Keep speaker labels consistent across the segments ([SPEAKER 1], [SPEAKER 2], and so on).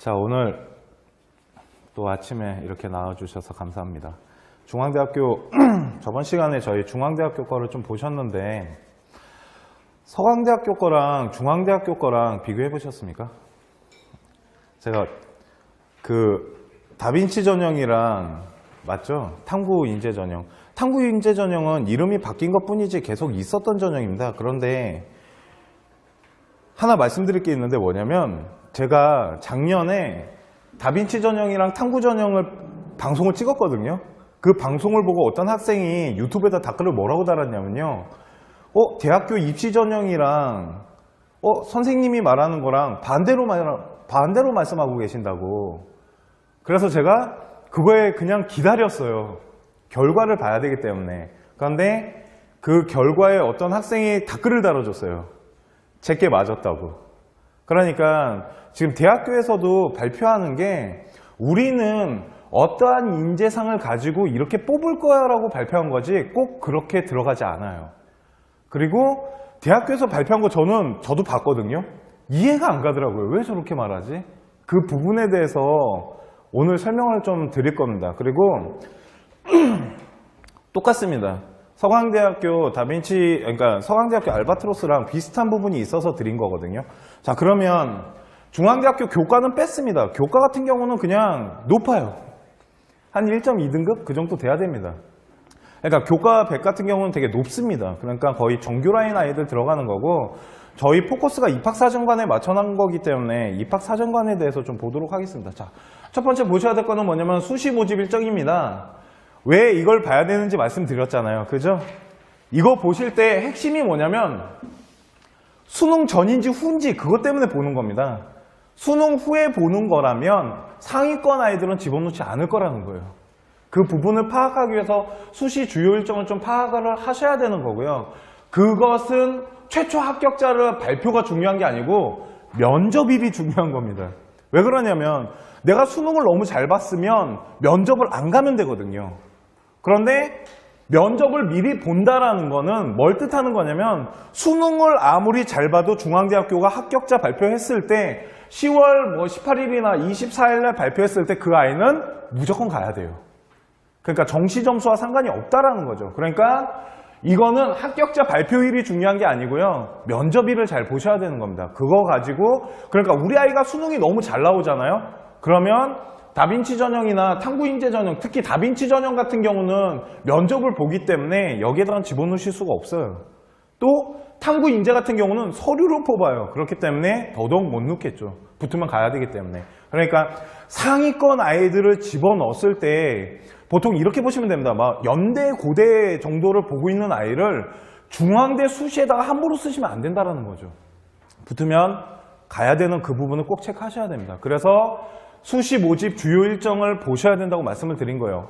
[SPEAKER 1] 자, 오늘 또 아침에 이렇게 나와주셔서 감사합니다. 중앙대학교 저번 시간에 저희 중앙대학교 거를 좀 보셨는데 서강대학교 거랑 중앙대학교 거랑 비교해 보셨습니까? 제가 그 다빈치 전형이랑 맞죠? 탐구 인재 전형. 탐구 인재 전형은 이름이 바뀐 것 뿐이지 계속 있었던 전형입니다. 그런데 하나 말씀드릴 게 있는데 뭐냐면 제가 작년에 다빈치 전형이랑 탐구 전형을 방송을 찍었거든요. 그 방송을 보고 어떤 학생이 유튜브에다 댓글을 뭐라고 달았냐면요. 대학교 입시 전형이랑 선생님이 말하는 거랑 반대로 말씀하고 계신다고. 그래서 제가 그거에 그냥 기다렸어요. 결과를 봐야 되기 때문에. 그런데 그 결과에 어떤 학생이 댓글을 달아줬어요. 제게 맞았다고. 그러니까 지금 대학교에서도 발표하는 게 우리는 어떠한 인재상을 가지고 이렇게 뽑을 거야 라고 발표한 거지 꼭 그렇게 들어가지 않아요. 그리고 대학교에서 발표한 거 저도 봤거든요. 이해가 안 가더라고요. 왜 저렇게 말하지? 그 부분에 대해서 오늘 설명을 좀 드릴 겁니다. 그리고 똑같습니다. 서강대학교 다빈치, 그러니까 서강대학교 알바트로스랑 비슷한 부분이 있어서 드린 거거든요. 자, 그러면 중앙대학교 교과는 뺐습니다. 교과 같은 경우는 그냥 높아요. 한 1.2등급? 그 정도 돼야 됩니다. 그러니까 교과 100 같은 경우는 되게 높습니다. 그러니까 거의 정규 라인 아이들 들어가는 거고 저희 포커스가 입학사정관에 맞춰놓은 거기 때문에 입학사정관에 대해서 좀 보도록 하겠습니다. 자, 첫 번째 보셔야 될 거는 뭐냐면 수시 모집 일정입니다. 왜 이걸 봐야 되는지 말씀드렸잖아요. 그죠? 이거 보실 때 핵심이 뭐냐면 수능 전인지 후인지 그것 때문에 보는 겁니다. 수능 후에 보는 거라면 상위권 아이들은 집어넣지 않을 거라는 거예요. 그 부분을 파악하기 위해서 수시 주요 일정을 좀 파악을 하셔야 되는 거고요. 그것은 최초 합격자를 발표가 중요한 게 아니고 면접입이 중요한 겁니다. 왜 그러냐면 내가 수능을 너무 잘 봤으면 면접을 안 가면 되거든요. 그런데 면접을 미리 본다라는 거는 뭘 뜻하는 거냐면 수능을 아무리 잘 봐도 중앙대학교가 합격자 발표했을 때 10월 18일이나 24일날 발표했을 때 그 아이는 무조건 가야 돼요. 그러니까 정시 점수와 상관이 없다라는 거죠. 그러니까 이거는 합격자 발표일이 중요한 게 아니고요. 면접일을 잘 보셔야 되는 겁니다. 그거 가지고 그러니까 우리 아이가 수능이 너무 잘 나오잖아요. 그러면 다빈치 전형이나 탐구인재 전형, 특히 다빈치 전형 같은 경우는 면접을 보기 때문에 여기에다가 집어넣으실 수가 없어요. 또 탐구인재 같은 경우는 서류로 뽑아요. 그렇기 때문에 더더욱 못 넣겠죠. 붙으면 가야 되기 때문에. 그러니까 상위권 아이들을 집어넣었을 때 보통 이렇게 보시면 됩니다. 막 연대, 고대 정도를 보고 있는 아이를 중앙대 수시에다가 함부로 쓰시면 안 된다는 거죠. 붙으면 가야 되는 그 부분을 꼭 체크하셔야 됩니다. 그래서 수시 모집 주요 일정을 보셔야 된다고 말씀을 드린 거예요.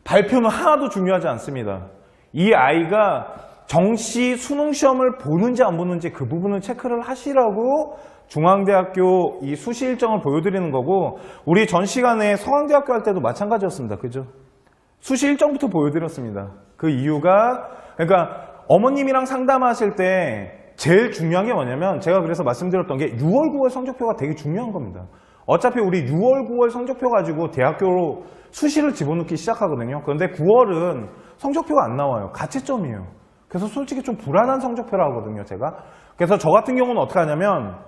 [SPEAKER 1] 발표는 하나도 중요하지 않습니다. 이 아이가 정시 수능 시험을 보는지 안 보는지 그 부분을 체크를 하시라고 중앙대학교 이 수시 일정을 보여드리는 거고 우리 전 시간에 서강대학교 할 때도 마찬가지였습니다. 그죠? 수시 일정부터 보여드렸습니다. 그 이유가 그러니까 어머님이랑 상담하실 때 제일 중요한 게 뭐냐면 제가 그래서 말씀드렸던 게 6월, 9월 성적표가 되게 중요한 겁니다. 어차피 우리 6월, 9월 성적표 가지고 대학교로 수시를 집어넣기 시작하거든요. 그런데 9월은 성적표가 안 나와요. 가채점이에요. 그래서 솔직히 좀 불안한 성적표라 하거든요, 제가. 그래서 저 같은 경우는 어떻게 하냐면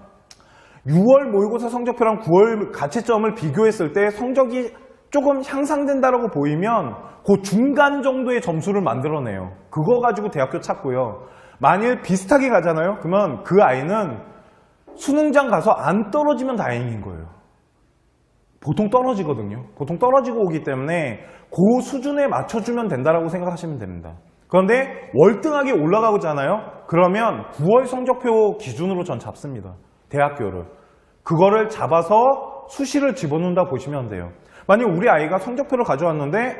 [SPEAKER 1] 6월 모의고사 성적표랑 9월 가채점을 비교했을 때 성적이 조금 향상된다라고 보이면 그 중간 정도의 점수를 만들어내요. 그거 가지고 대학교 찾고요. 만일 비슷하게 가잖아요. 그러면 그 아이는 수능장 가서 안 떨어지면 다행인 거예요. 보통 떨어지거든요. 보통 떨어지고 오기 때문에 그 수준에 맞춰주면 된다라고 생각하시면 됩니다. 그런데 월등하게 올라가잖아요. 그러면 9월 성적표 기준으로 전 잡습니다. 대학교를. 그거를 잡아서 수시를 집어넣는다 보시면 돼요. 만약 우리 아이가 성적표를 가져왔는데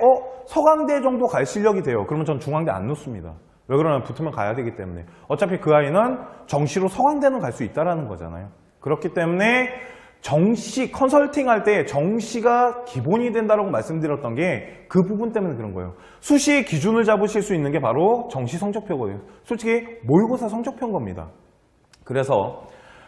[SPEAKER 1] 서강대 정도 갈 실력이 돼요. 그러면 전 중앙대 안 넣습니다. 왜 그러냐면 붙으면 가야 되기 때문에. 어차피 그 아이는 정시로 서강대는 갈 수 있다는 거잖아요. 그렇기 때문에 정시 컨설팅 할 때 정시가 기본이 된다고 말씀드렸던 게 그 부분 때문에 그런 거예요. 수시의 기준을 잡으실 수 있는 게 바로 정시 성적표고요. 솔직히 모의고사 성적표인 겁니다. 그래서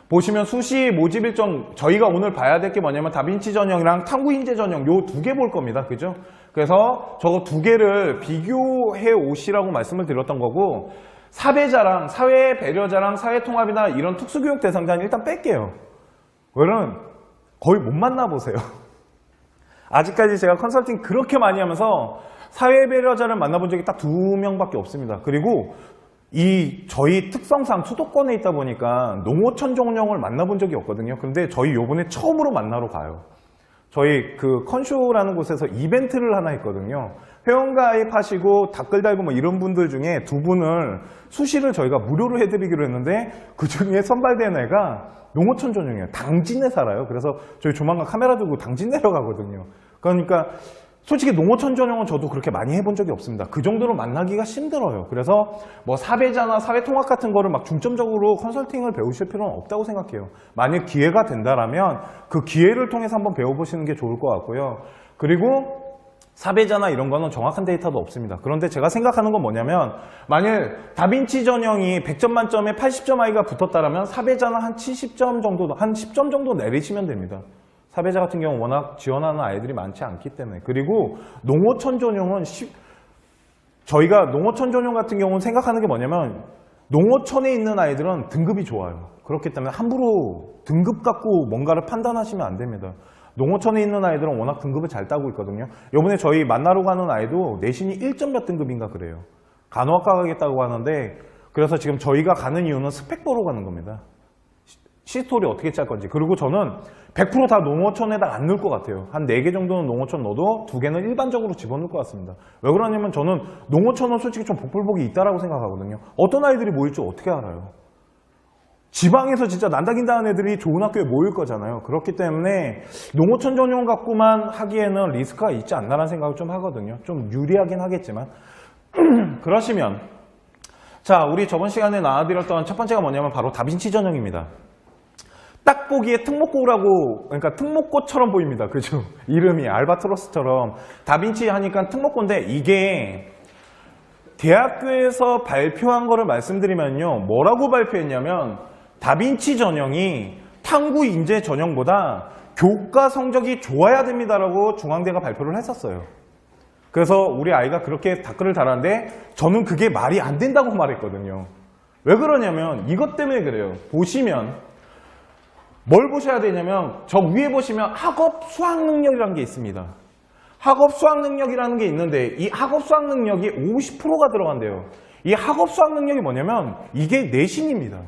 [SPEAKER 1] 보시면 수시 모집 일정, 저희가 오늘 봐야 될 게 뭐냐면 다빈치 전형이랑 탐구 인재 전형 요 두 개 볼 겁니다. 그죠? 그래서 저거 두 개를 비교해 오시라고 말씀을 드렸던 거고, 사배자랑 사회 배려자랑 사회 통합이나 이런 특수교육 대상자는 일단 뺄게요. 왜냐면 거의 못 만나보세요. 아직까지 제가 컨설팅 그렇게 많이 하면서 사회 배려자를 만나본 적이 딱 2명밖에 없습니다. 그리고 저희 특성상 수도권에 있다 보니까 농어촌 전형을 만나본 적이 없거든요. 근데 저희 요번에 처음으로 만나러 가요. 저희 그 컨쇼라는 곳에서 이벤트를 하나 했거든요. 회원가입하시고 댓글 달고 뭐 이런 분들 중에 2분을 수시를 저희가 무료로 해드리기로 했는데, 그 중에 선발된 애가 농어촌 전용이에요. 당진에 살아요. 그래서 저희 조만간 카메라 들고 당진 내려가거든요. 그러니까 솔직히 농어촌 전용은 저도 그렇게 많이 해본 적이 없습니다. 그 정도로 만나기가 힘들어요. 그래서 뭐 사배자나 사회통합 같은 거를 막 중점적으로 컨설팅을 배우실 필요는 없다고 생각해요. 만약 기회가 된다라면 그 기회를 통해서 한번 배워보시는 게 좋을 것 같고요. 그리고 사배자나 이런 거는 정확한 데이터도 없습니다. 그런데 제가 생각하는 건 뭐냐면, 만일 다빈치 전형이 100점 만점에 80점 아이가 붙었다라면 사배자는 한 70점 정도, 한 10점 정도 내리시면 됩니다. 사배자 같은 경우는 워낙 지원하는 아이들이 많지 않기 때문에. 그리고 농어촌 전형은 저희가 농어촌 전형 같은 경우는 생각하는 게 뭐냐면, 농어촌에 있는 아이들은 등급이 좋아요. 그렇기 때문에 함부로 등급 갖고 뭔가를 판단하시면 안 됩니다. 농어촌에 있는 아이들은 워낙 등급을 잘 따고 있거든요. 이번에 저희 만나러 가는 아이도 내신이 1점 몇 등급인가 그래요. 간호학과 가겠다고 하는데, 그래서 지금 저희가 가는 이유는 스펙 보러 가는 겁니다. 시스토리 어떻게 짤 건지. 그리고 저는 100% 다 농어촌에다 안 넣을 것 같아요. 한 4개 정도는 농어촌 넣어도 2개는 일반적으로 집어넣을 것 같습니다. 왜 그러냐면 저는 농어촌은 솔직히 좀 복불복이 있다라고 생각하거든요. 어떤 아이들이 모일 줄 어떻게 알아요? 지방에서 진짜 난다긴다는 애들이 좋은 학교에 모일 거잖아요. 그렇기 때문에 농어촌 전용 갖고만 하기에는 리스크가 있지 않나라는 생각을 좀 하거든요. 좀 유리하긴 하겠지만. 그러시면, 자, 우리 저번 시간에 나와드렸던 첫 번째가 뭐냐면 바로 다빈치 전형입니다. 딱 보기에 특목고라고, 그러니까 특목고처럼 보입니다. 그죠? 이름이 알바트로스처럼. 다빈치 하니까 특목고인데, 이게 대학교에서 발표한 거를 말씀드리면요, 뭐라고 발표했냐면, 다빈치 전형이 탐구 인재 전형보다 교과 성적이 좋아야 됩니다라고 중앙대가 발표를 했었어요. 그래서 우리 아이가 그렇게 댓글을 달았는데, 저는 그게 말이 안 된다고 말했거든요. 왜 그러냐면 이것 때문에 그래요. 보시면 뭘 보셔야 되냐면, 저 위에 보시면 학업 수학 능력이라는 게 있습니다. 학업 수학 능력이라는 게 있는데, 이 학업 수학 능력이 50%가 들어간대요. 이 학업 수학 능력이 뭐냐면 이게 내신입니다.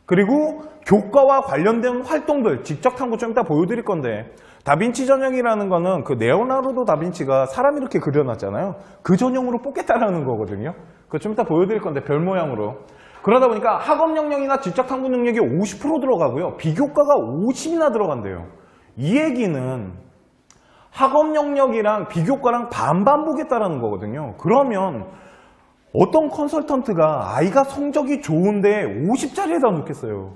[SPEAKER 1] 그리고 교과와 관련된 활동들, 직접 탐구 좀 이따 보여드릴 건데, 다빈치 전형이라는 거는 그 레오나르도 다빈치가 사람 이렇게 그려놨잖아요. 그 전형으로 뽑겠다라는 거거든요. 그거 좀 이따 보여드릴 건데, 별 모양으로. 그러다 보니까 학업 역량이나 직접 탐구 능력이 50% 들어가고요. 비교과가 50이나 들어간대요. 이 얘기는 학업 영역이랑 비교과랑 반반 보겠다라는 거거든요. 그러면 어떤 컨설턴트가 아이가 성적이 좋은데 50짜리에다 놓겠어요.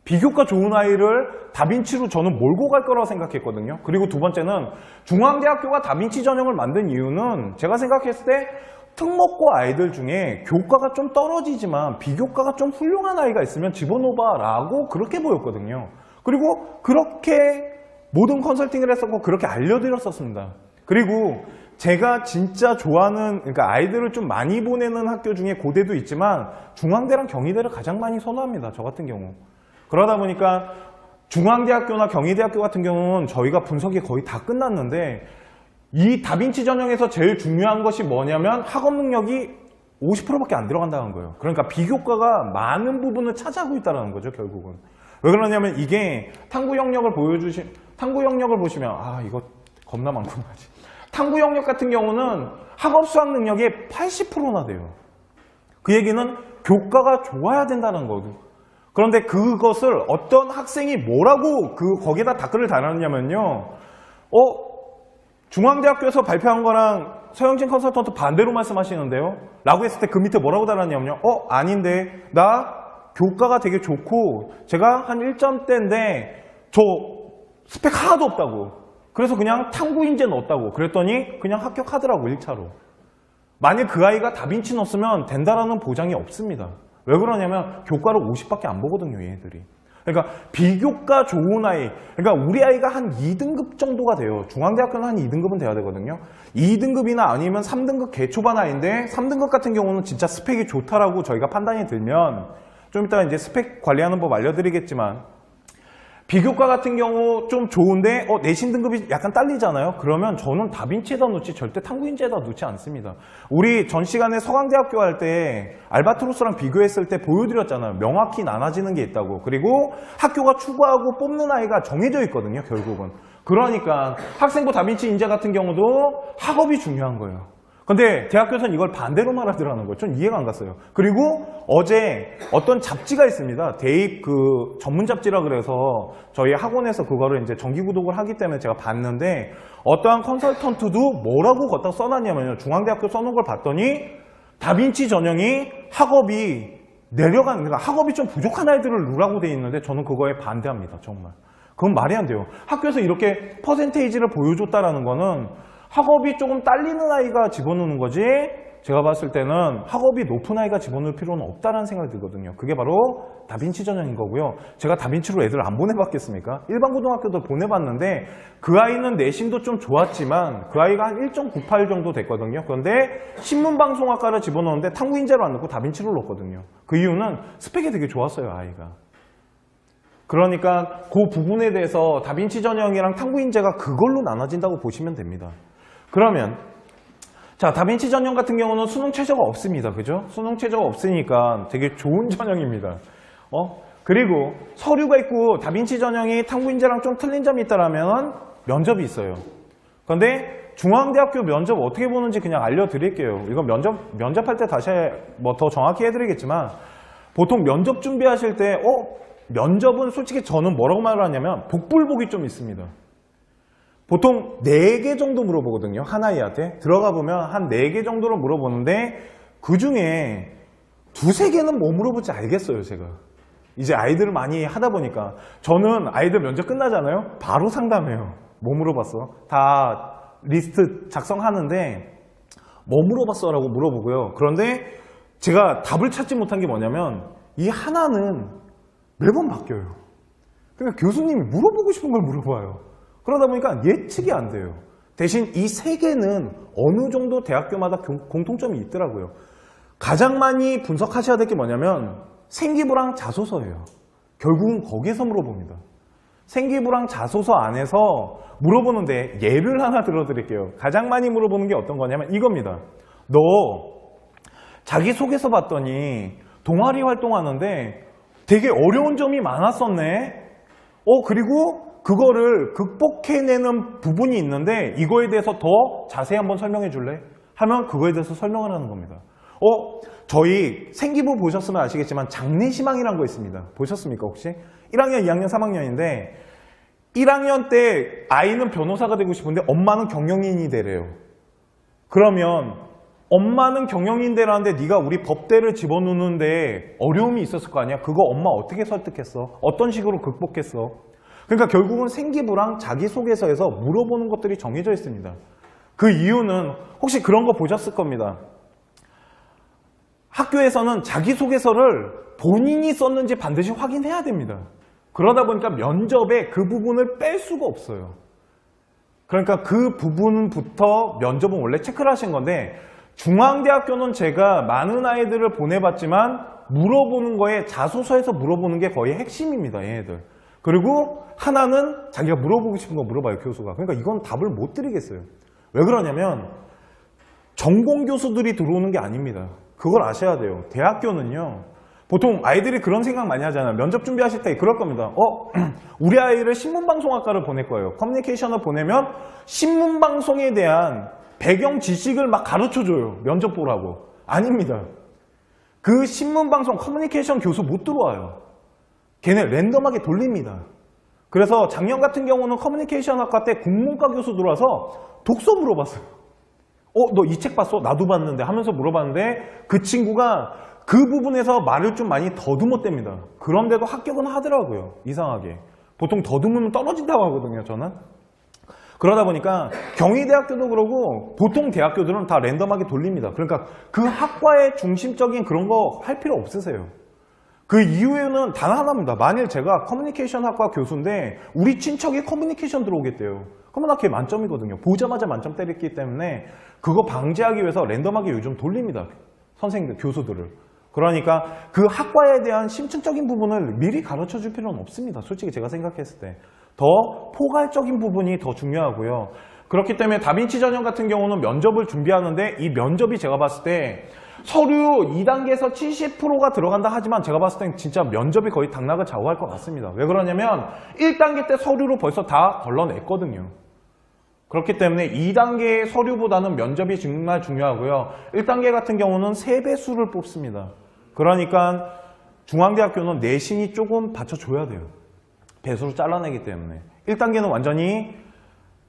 [SPEAKER 1] 비교과 좋은 아이를 다빈치로 저는 몰고 갈 거라고 생각했거든요. 그리고 두 번째는 중앙대학교가 다빈치 전형을 만든 이유는 제가 생각했을 때 특목고 아이들 중에 교과가 좀 떨어지지만 비교과가 좀 훌륭한 아이가 있으면 집어넣어봐라고 그렇게 보였거든요. 그리고 그렇게 모든 컨설팅을 했었고 그렇게 알려드렸었습니다. 그리고 제가 진짜 좋아하는, 그러니까 아이들을 좀 많이 보내는 학교 중에 고대도 있지만 중앙대랑 경희대를 가장 많이 선호합니다. 저 같은 경우. 그러다 보니까 중앙대학교나 경희대학교 같은 경우는 저희가 분석이 거의 다 끝났는데, 이 다빈치 전형에서 제일 중요한 것이 뭐냐면 학업 능력이 50%밖에 안 들어간다는 거예요. 그러니까 비교과가 많은 부분을 차지하고 있다는 거죠, 결국은. 왜 그러냐면 이게 탐구 영역을 보시면, 아, 이거 겁나 많구나. 탐구 영역 같은 경우는 학업 수학 능력의 80%나 돼요. 그 얘기는 교과가 좋아야 된다는 거죠. 그런데 그것을 어떤 학생이 뭐라고 거기에다 댓글을 달았냐면요. 중앙대학교에서 발표한 거랑 서영진 컨설턴트 반대로 말씀하시는데요? 라고 했을 때 그 밑에 뭐라고 달았냐면요. 아닌데, 나 교과가 되게 좋고 제가 한 1점대인데 저 스펙 하나도 없다고. 그래서 그냥 탐구인재 넣었다고. 그랬더니 그냥 합격하더라고, 1차로. 만약 그 아이가 다빈치 넣었으면 된다라는 보장이 없습니다. 왜 그러냐면 교과를 50밖에 안 보거든요, 얘들이. 그러니까 비교과 좋은 아이, 그러니까 우리 아이가 한 2등급 정도가 돼요. 중앙대학교는 한 2등급은 돼야 되거든요. 2등급이나 아니면 3등급 개초반 아이인데 3등급 같은 경우는 진짜 스펙이 좋다라고 저희가 판단이 들면 좀 이따 이제 스펙 관리하는 법 알려드리겠지만 비교과 같은 경우 좀 좋은데 내신 등급이 약간 딸리잖아요. 그러면 저는 다빈치에다 놓지 절대 탕구인지에다 놓지 않습니다. 우리 전 시간에 서강대학교 할 때 알바트로스랑 비교했을 때 보여드렸잖아요. 명확히 나눠지는 게 있다고. 그리고 학교가 추구하고 뽑는 아이가 정해져 있거든요. 결국은. 그러니까 학생부 다빈치 인재 같은 경우도 학업이 중요한 거예요. 근데 대학교에서는 이걸 반대로 말하더라는 거예요. 전 이해가 안 갔어요. 그리고 어제 어떤 잡지가 있습니다. 대입 그 전문 잡지라 그래서 저희 학원에서 그거를 이제 정기 구독을 하기 때문에 제가 봤는데 어떠한 컨설턴트도 뭐라고 걷다 써놨냐면요. 중앙대학교 써놓은 걸 봤더니 다빈치 전형이 학업이 내려가는, 그러니까 학업이 좀 부족한 아이들을 누라고 돼 있는데 저는 그거에 반대합니다. 정말. 그건 말이 안 돼요. 학교에서 이렇게 퍼센테이지를 보여줬다라는 거는 학업이 조금 딸리는 아이가 집어넣는 거지 제가 봤을 때는 학업이 높은 아이가 집어넣을 필요는 없다라는 생각이 들거든요. 그게 바로 다빈치 전형인 거고요. 제가 다빈치로 애들 안 보내봤겠습니까? 일반 고등학교도 보내봤는데 그 아이는 내신도 좀 좋았지만 그 아이가 한 1.98 정도 됐거든요. 그런데 신문방송학과를 집어넣는데 탕구인재로 안 넣고 다빈치로 넣었거든요. 그 이유는 스펙이 되게 좋았어요, 아이가. 그러니까 그 부분에 대해서 다빈치 전형이랑 탕구인재가 그걸로 나눠진다고 보시면 됩니다. 그러면 자, 다빈치 전형 같은 경우는 수능 최저가 없습니다. 그죠? 수능 최저가 없으니까 되게 좋은 전형입니다. 그리고 서류가 있고 다빈치 전형이 탕구인재랑 좀 틀린 점이 있다라면 면접이 있어요. 그런데 중앙대학교 면접 어떻게 보는지 그냥 알려드릴게요. 이건 면접할 때 다시 뭐 더 정확히 해드리겠지만 보통 면접 준비하실 때 면접은 솔직히 저는 뭐라고 말을 하냐면 복불복이 좀 있습니다. 보통 4개 정도 물어보거든요. 한 아이한테. 들어가 보면 한 4개 정도로 물어보는데 그 중에 2-3개는 뭐 물어볼지 알겠어요, 제가. 이제 아이들을 많이 하다 보니까. 저는 아이들 면접 끝나잖아요. 바로 상담해요. 뭐 물어봤어? 다 리스트 작성하는데 뭐 물어봤어? 라고 물어보고요. 그런데 제가 답을 찾지 못한 게 뭐냐면 이 하나는 매번 바뀌어요. 그러니까 교수님이 물어보고 싶은 걸 물어봐요. 그러다 보니까 예측이 안 돼요. 대신 이 3개는 어느 정도 대학교마다 공통점이 있더라고요. 가장 많이 분석하셔야 될 게 뭐냐면 생기부랑 자소서예요. 결국은 거기에서 물어봅니다. 생기부랑 자소서 안에서 물어보는데 예를 하나 들어드릴게요. 가장 많이 물어보는 게 어떤 거냐면 이겁니다. 너 자기소개서 봤더니 동아리 활동하는데 되게 어려운 점이 많았었네. 그리고 그거를 극복해내는 부분이 있는데 이거에 대해서 더 자세히 한번 설명해 줄래? 하면 그거에 대해서 설명을 하는 겁니다. 저희 생기부 보셨으면 아시겠지만 장래희망이라는 거 있습니다. 보셨습니까 혹시? 1학년, 2학년, 3학년인데 1학년 때 아이는 변호사가 되고 싶은데 엄마는 경영인이 되래요. 그러면 엄마는 경영인 되라는데 네가 우리 법대를 집어넣는데 어려움이 있었을 거 아니야? 그거 엄마 어떻게 설득했어? 어떤 식으로 극복했어? 그러니까 결국은 생기부랑 자기소개서에서 물어보는 것들이 정해져 있습니다. 그 이유는 혹시 그런 거 보셨을 겁니다. 학교에서는 자기소개서를 본인이 썼는지 반드시 확인해야 됩니다. 그러다 보니까 면접에 그 부분을 뺄 수가 없어요. 그러니까 그 부분부터 면접은 원래 체크를 하신 건데 중앙대학교는 제가 많은 아이들을 보내봤지만 물어보는 거에 자소서에서 물어보는 게 거의 핵심입니다. 얘네들. 그리고 하나는 자기가 물어보고 싶은 거 물어봐요, 교수가. 그러니까 이건 답을 못 드리겠어요. 왜 그러냐면 전공 교수들이 들어오는 게 아닙니다. 그걸 아셔야 돼요. 대학교는요. 보통 아이들이 그런 생각 많이 하잖아요. 면접 준비하실 때 그럴 겁니다. 우리 아이를 신문방송학과를 보낼 거예요. 커뮤니케이션을 보내면 신문방송에 대한 배경 지식을 막 가르쳐줘요. 면접 보라고. 아닙니다. 그 신문방송 커뮤니케이션 교수 못 들어와요. 걔네 랜덤하게 돌립니다. 그래서 작년 같은 경우는 커뮤니케이션 학과 때 국문과 교수 들어와서 독서 물어봤어요. 너 이 책 봤어? 나도 봤는데 하면서 물어봤는데 그 친구가 그 부분에서 말을 좀 많이 더듬었답니다. 그런데도 합격은 하더라고요. 이상하게. 보통 더듬으면 떨어진다고 하거든요, 저는. 그러다 보니까 경희대학교도 그러고 보통 대학교들은 다 랜덤하게 돌립니다. 그러니까 그 학과의 중심적인 그런 거 할 필요 없으세요. 그 이유는 단 하나입니다. 만일 제가 커뮤니케이션 학과 교수인데 우리 친척이 커뮤니케이션 들어오겠대요. 그러면 나 걔 만점이거든요. 보자마자 만점 때렸기 때문에 그거 방지하기 위해서 랜덤하게 요즘 돌립니다. 선생님들, 교수들을. 그러니까 그 학과에 대한 심층적인 부분을 미리 가르쳐 줄 필요는 없습니다. 솔직히 제가 생각했을 때. 더 포괄적인 부분이 더 중요하고요. 그렇기 때문에 다빈치 전형 같은 경우는 면접을 준비하는데 이 면접이 제가 봤을 때 서류 2단계에서 70%가 들어간다 하지만 제가 봤을 땐 진짜 면접이 거의 당락을 좌우할 것 같습니다. 왜 그러냐면 1단계 때 서류로 벌써 다 걸러냈거든요. 그렇기 때문에 2단계 서류보다는 면접이 정말 중요하고요. 1단계 같은 경우는 3배수를 뽑습니다. 그러니까 중앙대학교는 내신이 조금 받쳐줘야 돼요. 배수로 잘라내기 때문에. 1단계는 완전히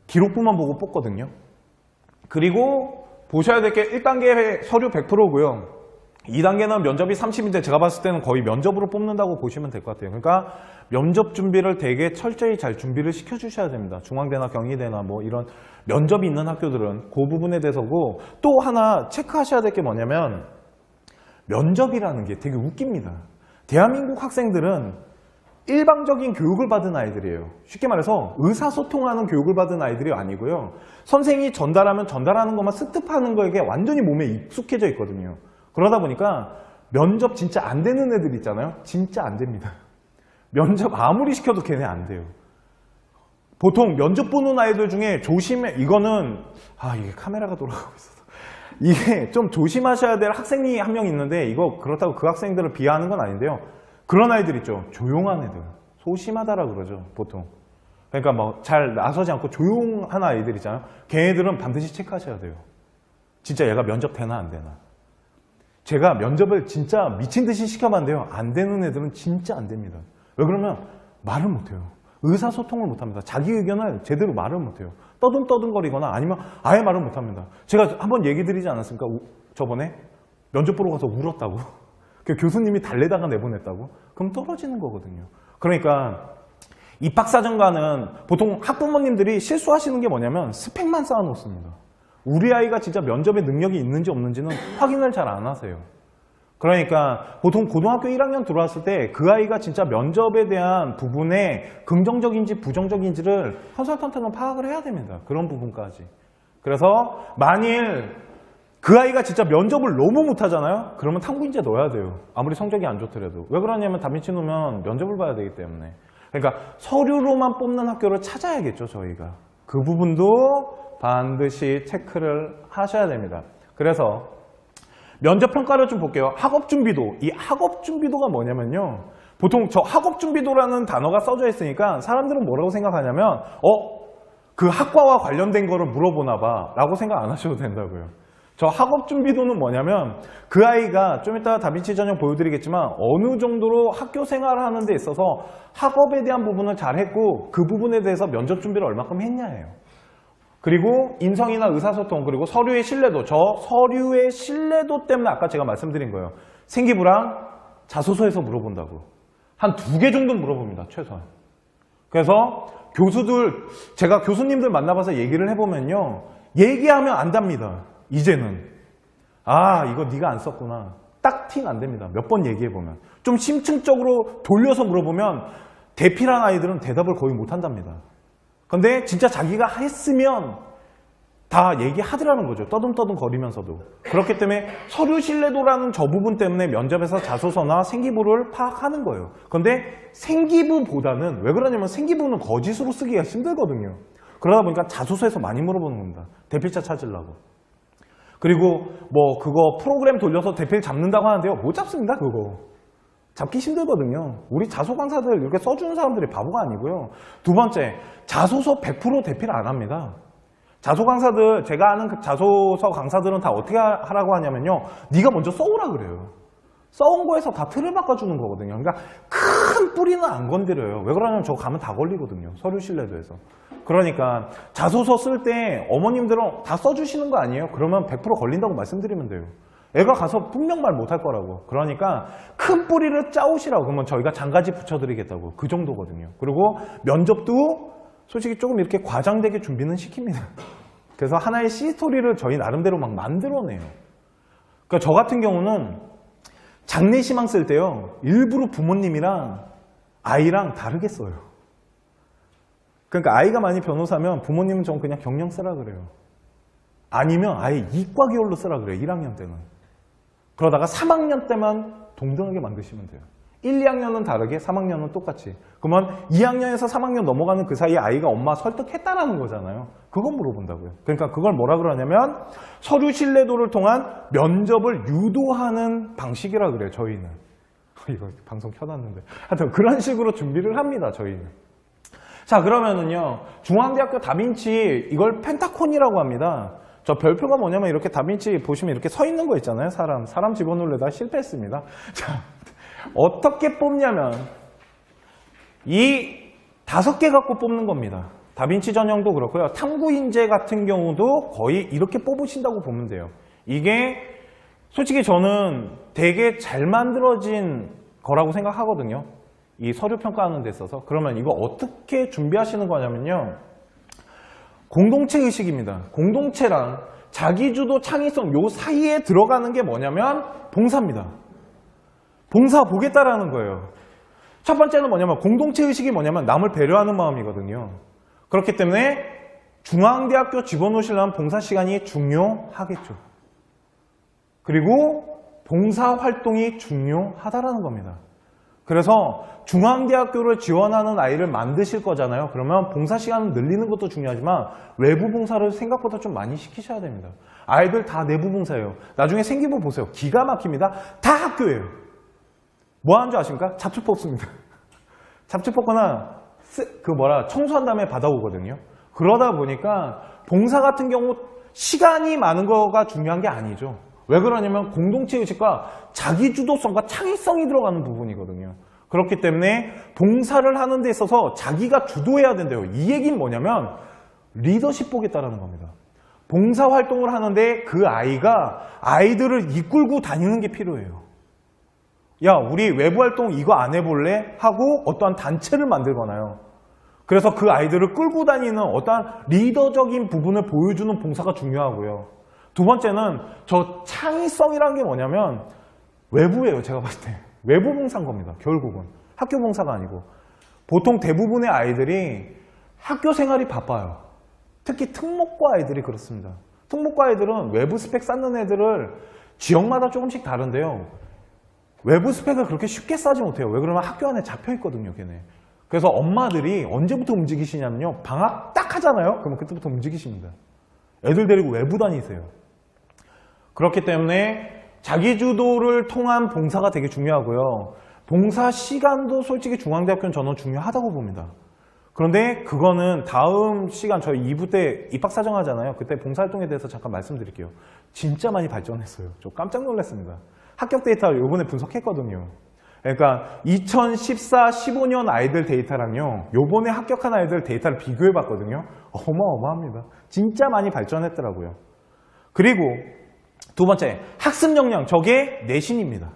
[SPEAKER 1] 기록부만 보고 뽑거든요. 그리고 보셔야 될 게 1단계 서류 100%고요. 2단계는 면접이 30인데 제가 봤을 때는 거의 면접으로 뽑는다고 보시면 될 것 같아요. 그러니까 면접 준비를 되게 철저히 잘 준비를 시켜주셔야 됩니다. 중앙대나 경희대나 뭐 이런 면접이 있는 학교들은 그 부분에 대해서고 또 하나 체크하셔야 될 게 뭐냐면 면접이라는 게 되게 웃깁니다. 대한민국 학생들은 일방적인 교육을 받은 아이들이에요. 쉽게 말해서 의사소통하는 교육을 받은 아이들이 아니고요. 선생이 전달하면 전달하는 것만 습득하는 거에게 완전히 몸에 익숙해져 있거든요. 그러다 보니까 면접 진짜 안 되는 애들 있잖아요. 진짜 안 됩니다. 면접 아무리 시켜도 걔네 안 돼요. 보통 면접 보는 아이들 중에 조심해, 이거는 이게 카메라가 돌아가고 있어서 이게 좀 조심하셔야 될 학생이 한 명 있는데 이거 그렇다고 그 학생들을 비하하는 건 아닌데요. 그런 아이들 있죠. 조용한 애들. 소심하다라 그러죠. 보통. 그러니까 뭐 잘 나서지 않고 조용한 아이들 있잖아요. 걔네들은 반드시 체크하셔야 돼요. 진짜 얘가 면접 되나 안 되나. 제가 면접을 진짜 미친 듯이 시켜봤는데요. 안 되는 애들은 진짜 안 됩니다. 왜 그러면 말을 못해요. 의사소통을 못합니다. 자기 의견을 제대로 말을 못해요. 떠듬떠듬거리거나 아니면 아예 말을 못합니다. 제가 한번 얘기 드리지 않았습니까? 저번에 면접 보러 가서 울었다고. 교수님이 달래다가 내보냈다고? 그럼 떨어지는 거거든요. 그러니까 입학사정관은 보통 학부모님들이 실수하시는 게 뭐냐면 스펙만 쌓아놓습니다. 우리 아이가 진짜 면접에 능력이 있는지 없는지는 확인을 잘 안 하세요. 그러니까 보통 고등학교 1학년 들어왔을 때 그 아이가 진짜 면접에 대한 부분에 긍정적인지 부정적인지를 컨설턴트는 파악을 해야 됩니다. 그런 부분까지. 그래서 만일 그 아이가 진짜 면접을 너무 못하잖아요? 그러면 탐구인재 넣어야 돼요. 아무리 성적이 안 좋더라도. 왜 그러냐면 다빈치 놓으면 면접을 봐야 되기 때문에. 그러니까 서류로만 뽑는 학교를 찾아야겠죠, 저희가. 그 부분도 반드시 체크를 하셔야 됩니다. 그래서 면접 평가를 좀 볼게요. 학업 준비도. 이 학업 준비도가 뭐냐면요. 보통 저 학업 준비도라는 단어가 써져 있으니까 사람들은 뭐라고 생각하냐면 그 학과와 관련된 거를 물어보나 봐 라고 생각 안 하셔도 된다고요. 저 학업 준비도는 뭐냐면 그 아이가 좀 이따 다빈치 전형 보여드리겠지만 어느 정도로 학교 생활을 하는 데 있어서 학업에 대한 부분을 잘했고 그 부분에 대해서 면접 준비를 얼마큼 했냐예요. 그리고 인성이나 의사소통 그리고 서류의 신뢰도. 저 서류의 신뢰도 때문에 아까 제가 말씀드린 거예요. 생기부랑 자소서에서 물어본다고. 한 2개 정도 물어봅니다. 최소한. 그래서 교수들, 제가 교수님들 만나봐서 얘기를 해보면요. 얘기하면 안답니다. 이제는. 이거 네가 안 썼구나. 딱 팅 안 됩니다. 몇 번 얘기해보면. 좀 심층적으로 돌려서 물어보면 대필한 아이들은 대답을 거의 못 한답니다. 근데 진짜 자기가 했으면 다 얘기하더라는 거죠. 떠듬떠듬 거리면서도. 그렇기 때문에 서류 신뢰도라는 저 부분 때문에 면접에서 자소서나 생기부를 파악하는 거예요. 근데 생기부보다는 왜 그러냐면 생기부는 거짓으로 쓰기가 힘들거든요. 그러다 보니까 자소서에서 많이 물어보는 겁니다. 대필자 찾으려고. 그리고 뭐 그거 프로그램 돌려서 대필 잡는다고 하는데요. 못 잡습니다, 그거. 잡기 힘들거든요. 우리 자소 강사들 이렇게 써주는 사람들이 바보가 아니고요. 두 번째, 자소서 100% 대필 안 합니다. 자소 강사들, 제가 아는 그 자소서 강사들은 다 어떻게 하라고 하냐면요. 네가 먼저 써오라 그래요. 써온 거에서 다 틀을 바꿔주는 거거든요. 그러니까 큰 뿌리는 안 건드려요. 왜 그러냐면 저거 가면 다 걸리거든요. 서류 신뢰도에서. 그러니까 자소서 쓸 때 어머님들은 다 써주시는 거 아니에요? 그러면 100% 걸린다고 말씀드리면 돼요. 애가 가서 분명 말 못할 거라고. 그러니까 큰 뿌리를 짜오시라고. 그러면 저희가 장가지 붙여드리겠다고. 그 정도거든요. 그리고 면접도 솔직히 조금 이렇게 과장되게 준비는 시킵니다. 그래서 하나의 C스토리를 저희 나름대로 막 만들어내요. 그러니까 저 같은 경우는 장례시망 쓸 때요, 일부러 부모님이랑 아이랑 다르게 써요. 그러니까 아이가 많이 변호사면 부모님은 좀 그냥 경영 쓰라 그래요. 아니면 아예 이과 계열로 쓰라 그래요. 1학년 때는. 그러다가 3학년 때만 동등하게 만드시면 돼요. 1, 2학년은 다르게, 3학년은 똑같이. 그러면 2학년에서 3학년 넘어가는 그 사이에 아이가 엄마 설득했다라는 거잖아요. 그건 물어본다고요. 그러니까 그걸 뭐라 그러냐면 서류 신뢰도를 통한 면접을 유도하는 방식이라 그래요, 저희는. 이거 방송 켜놨는데. 하여튼 그런 식으로 준비를 합니다, 저희는. 자, 그러면은요, 중앙대학교 다빈치, 이걸 펜타콘이라고 합니다. 저 별표가 뭐냐면 이렇게 다빈치 보시면 이렇게 서 있는 거 있잖아요, 사람 집어넣으려다 실패했습니다. 자, 어떻게 뽑냐면 이 5개 갖고 뽑는 겁니다. 다빈치 전형도 그렇고요. 탐구인재 같은 경우도 거의 이렇게 뽑으신다고 보면 돼요. 이게 솔직히 저는 되게 잘 만들어진 거라고 생각하거든요. 이 서류 평가하는 데 있어서. 그러면 이거 어떻게 준비하시는 거냐면요. 공동체 의식입니다. 공동체랑 자기주도 창의성 요 사이에 들어가는 게 뭐냐면 봉사입니다. 봉사 보겠다라는 거예요. 첫 번째는 뭐냐면 공동체 의식이 뭐냐면 남을 배려하는 마음이거든요. 그렇기 때문에 중앙대학교 집어넣으시려면 봉사 시간이 중요하겠죠. 그리고 봉사활동이 중요하다라는 겁니다. 그래서 중앙대학교를 지원하는 아이를 만드실 거잖아요. 그러면 봉사 시간을 늘리는 것도 중요하지만 외부 봉사를 생각보다 좀 많이 시키셔야 됩니다. 아이들 다 내부 봉사예요. 나중에 생기부 보세요. 기가 막힙니다. 다 학교예요. 뭐 하는 줄 아십니까? 잡초 뽑습니다. 잡초 뽑거나 청소한 다음에 받아오거든요. 그러다 보니까 봉사 같은 경우 시간이 많은 거가 중요한 게 아니죠. 왜 그러냐면 공동체 의식과 자기주도성과 창의성이 들어가는 부분이거든요. 그렇기 때문에 봉사를 하는 데 있어서 자기가 주도해야 된대요. 이 얘기는 뭐냐면 리더십 보겠다라는 겁니다. 봉사활동을 하는데 그 아이가 아이들을 이끌고 다니는 게 필요해요. 야, 우리 외부활동 이거 안 해볼래? 하고 어떠한 단체를 만들거나요. 그래서 그 아이들을 끌고 다니는 어떠한 리더적인 부분을 보여주는 봉사가 중요하고요. 두 번째는 저 창의성이라는 게 뭐냐면 외부예요. 제가 봤을 때. 외부 봉사인 겁니다. 결국은. 학교 봉사가 아니고. 보통 대부분의 아이들이 학교 생활이 바빠요. 특히 특목고 아이들이 그렇습니다. 특목고 아이들은 외부 스펙 쌓는 애들을 지역마다 조금씩 다른데요. 외부 스펙을 그렇게 쉽게 쌓지 못해요. 왜 그러면 학교 안에 잡혀 있거든요, 걔네. 그래서 엄마들이 언제부터 움직이시냐면요. 방학 딱 하잖아요. 그러면 그때부터 움직이십니다. 애들 데리고 외부 다니세요. 그렇기 때문에 자기주도를 통한 봉사가 되게 중요하고요. 봉사 시간도 솔직히 중앙대학교는 저는 중요하다고 봅니다. 그런데 그거는 다음 시간 저희 2부 때 입학사정 하잖아요. 그때 봉사활동에 대해서 잠깐 말씀드릴게요. 진짜 많이 발전했어요. 저 깜짝 놀랐습니다. 합격 데이터를 요번에 분석했거든요. 그러니까 2014, 15년 아이들 데이터랑요. 요번에 합격한 아이들 데이터를 비교해봤거든요. 어마어마합니다. 진짜 많이 발전했더라고요. 그리고 두 번째, 학습 역량. 저게 내신입니다.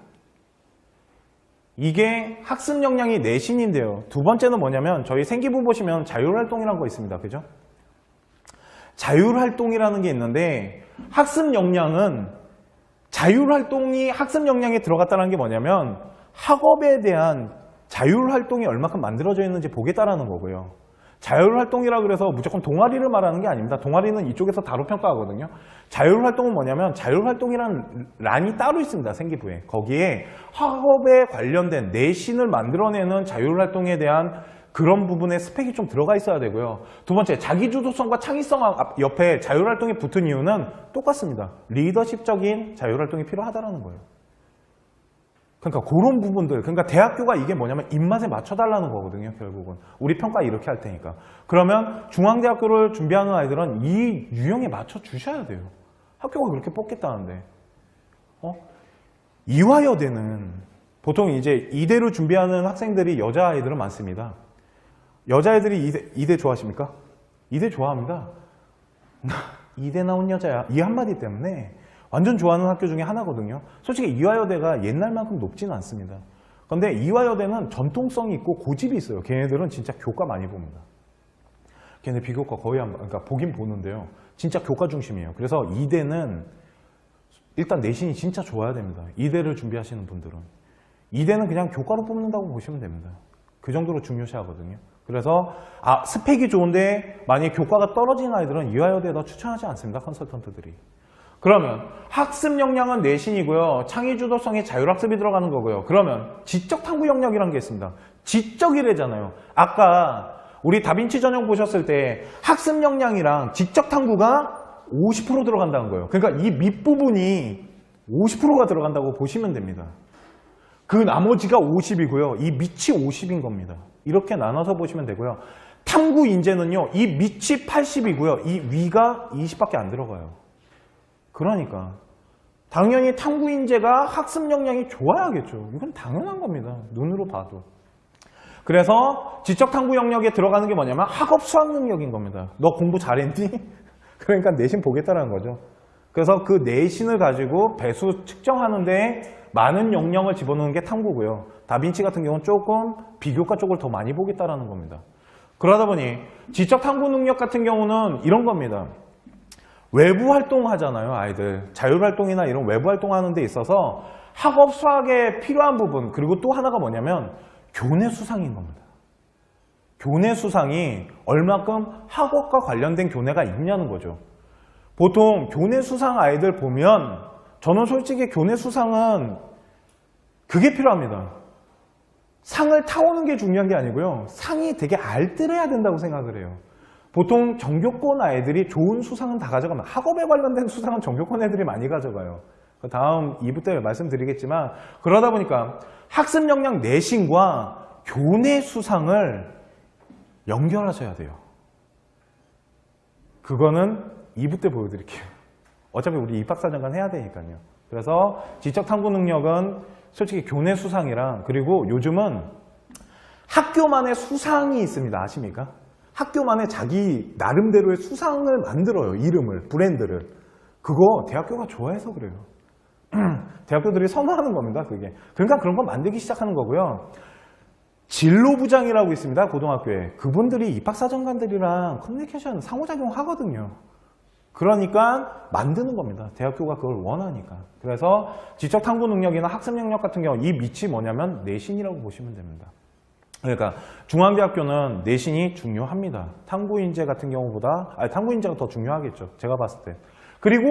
[SPEAKER 1] 이게 학습 역량이 내신인데요. 두 번째는 뭐냐면 저희 생기부 보시면 자율활동이라는 거 있습니다. 그죠? 자율활동이라는 게 있는데 학습 역량은 자율활동이 학습 역량에 들어갔다는 게 뭐냐면 학업에 대한 자율활동이 얼마큼 만들어져 있는지 보겠다라는 거고요. 자율활동이라 그래서 무조건 동아리를 말하는 게 아닙니다. 동아리는 이쪽에서 다루 평가하거든요. 자율활동은 뭐냐면 자율활동이라는 란이 따로 있습니다. 생기부에. 거기에 학업에 관련된 내신을 만들어내는 자율활동에 대한 그런 부분에 스펙이 좀 들어가 있어야 되고요. 두 번째, 자기주도성과 창의성 옆에 자율활동이 붙은 이유는 똑같습니다. 리더십적인 자율활동이 필요하다는 거예요. 그러니까 그런 부분들, 그러니까 대학교가 이게 뭐냐면 입맛에 맞춰달라는 거거든요, 결국은. 우리 평가 이렇게 할 테니까. 그러면 중앙대학교를 준비하는 아이들은 이 유형에 맞춰주셔야 돼요. 학교가 그렇게 뽑겠다는데. 이화여대는 보통 이제 이대로 준비하는 학생들이 여자아이들은 많습니다. 여자애들이 이대 좋아하십니까? 이대 좋아합니다. 나 이대 나온 여자야. 이 한마디 때문에 완전 좋아하는 학교 중에 하나거든요. 솔직히 이화여대가 옛날만큼 높지는 않습니다. 그런데 이화여대는 전통성이 있고 고집이 있어요. 걔네들은 진짜 교과 많이 봅니다. 걔네 비교과 거의 그러니까 보긴 보는데요. 진짜 교과 중심이에요. 그래서 이대는 일단 내신이 진짜 좋아야 됩니다. 이대를 준비하시는 분들은. 이대는 그냥 교과로 뽑는다고 보시면 됩니다. 그 정도로 중요시하거든요. 그래서 스펙이 좋은데 만약에 교과가 떨어지는 아이들은 이화여대에다 추천하지 않습니다. 컨설턴트들이. 그러면 학습 역량은 내신이고요. 창의주도성에 자율학습이 들어가는 거고요. 그러면 지적탐구 영역이라는 게 있습니다. 지적이래잖아요. 아까 우리 다빈치 전형 보셨을 때 학습 역량이랑 지적탐구가 50% 들어간다는 거예요. 그러니까 이 밑부분이 50%가 들어간다고 보시면 됩니다. 그 나머지가 50이고요. 이 밑이 50인 겁니다. 이렇게 나눠서 보시면 되고요. 탐구 인재는요. 이 밑이 80이고요. 이 위가 20밖에 안 들어가요. 그러니까 당연히 탐구 인재가 학습 역량이 좋아야겠죠. 이건 당연한 겁니다. 눈으로 봐도. 그래서 지적 탐구 영역에 들어가는 게 뭐냐면 학업 수학 능력인 겁니다. 너 공부 잘했니? 그러니까 내신 보겠다는 거죠. 그래서 그 내신을 가지고 배수 측정하는데 많은 역량을 집어넣는 게 탐구고요. 다빈치 같은 경우는 조금 비교과 쪽을 더 많이 보겠다는 겁니다. 그러다 보니 지적 탐구 능력 같은 경우는 이런 겁니다. 외부 활동하잖아요, 아이들. 자율활동이나 이런 외부 활동하는 데 있어서 학업 수학에 필요한 부분, 그리고 또 하나가 뭐냐면 교내 수상인 겁니다. 교내 수상이 얼마큼 학업과 관련된 교내가 있냐는 거죠. 보통 교내 수상 아이들 보면 저는 솔직히 교내 수상은 그게 필요합니다. 상을 타오는 게 중요한 게 아니고요. 상이 되게 알뜰해야 된다고 생각을 해요. 보통 전교권 아이들이 좋은 수상은 다 가져가면 학업에 관련된 수상은 전교권 애들이 많이 가져가요. 다음 2부 때 말씀드리겠지만 그러다 보니까 학습 역량 내신과 교내 수상을 연결하셔야 돼요. 그거는 2부 때 보여드릴게요. 어차피 우리 입학사정관 해야 되니까요. 그래서 지적 탐구 능력은 솔직히 교내 수상이랑 그리고 요즘은 학교만의 수상이 있습니다. 아십니까? 학교만의 자기 나름대로의 수상을 만들어요. 이름을, 브랜드를. 그거 대학교가 좋아해서 그래요. 대학교들이 선호하는 겁니다. 그게. 그러니까 그런 거 만들기 시작하는 거고요. 진로부장이라고 있습니다. 고등학교에. 그분들이 입학사정관들이랑 커뮤니케이션 상호작용 하거든요. 그러니까 만드는 겁니다. 대학교가 그걸 원하니까. 그래서 지적 탐구 능력이나 학습 능력 같은 경우 이 밑이 뭐냐면 내신이라고 보시면 됩니다. 그러니까 중앙대학교는 내신이 중요합니다. 탐구인재 같은 경우보다 탐구인재가 더 중요하겠죠. 제가 봤을 때. 그리고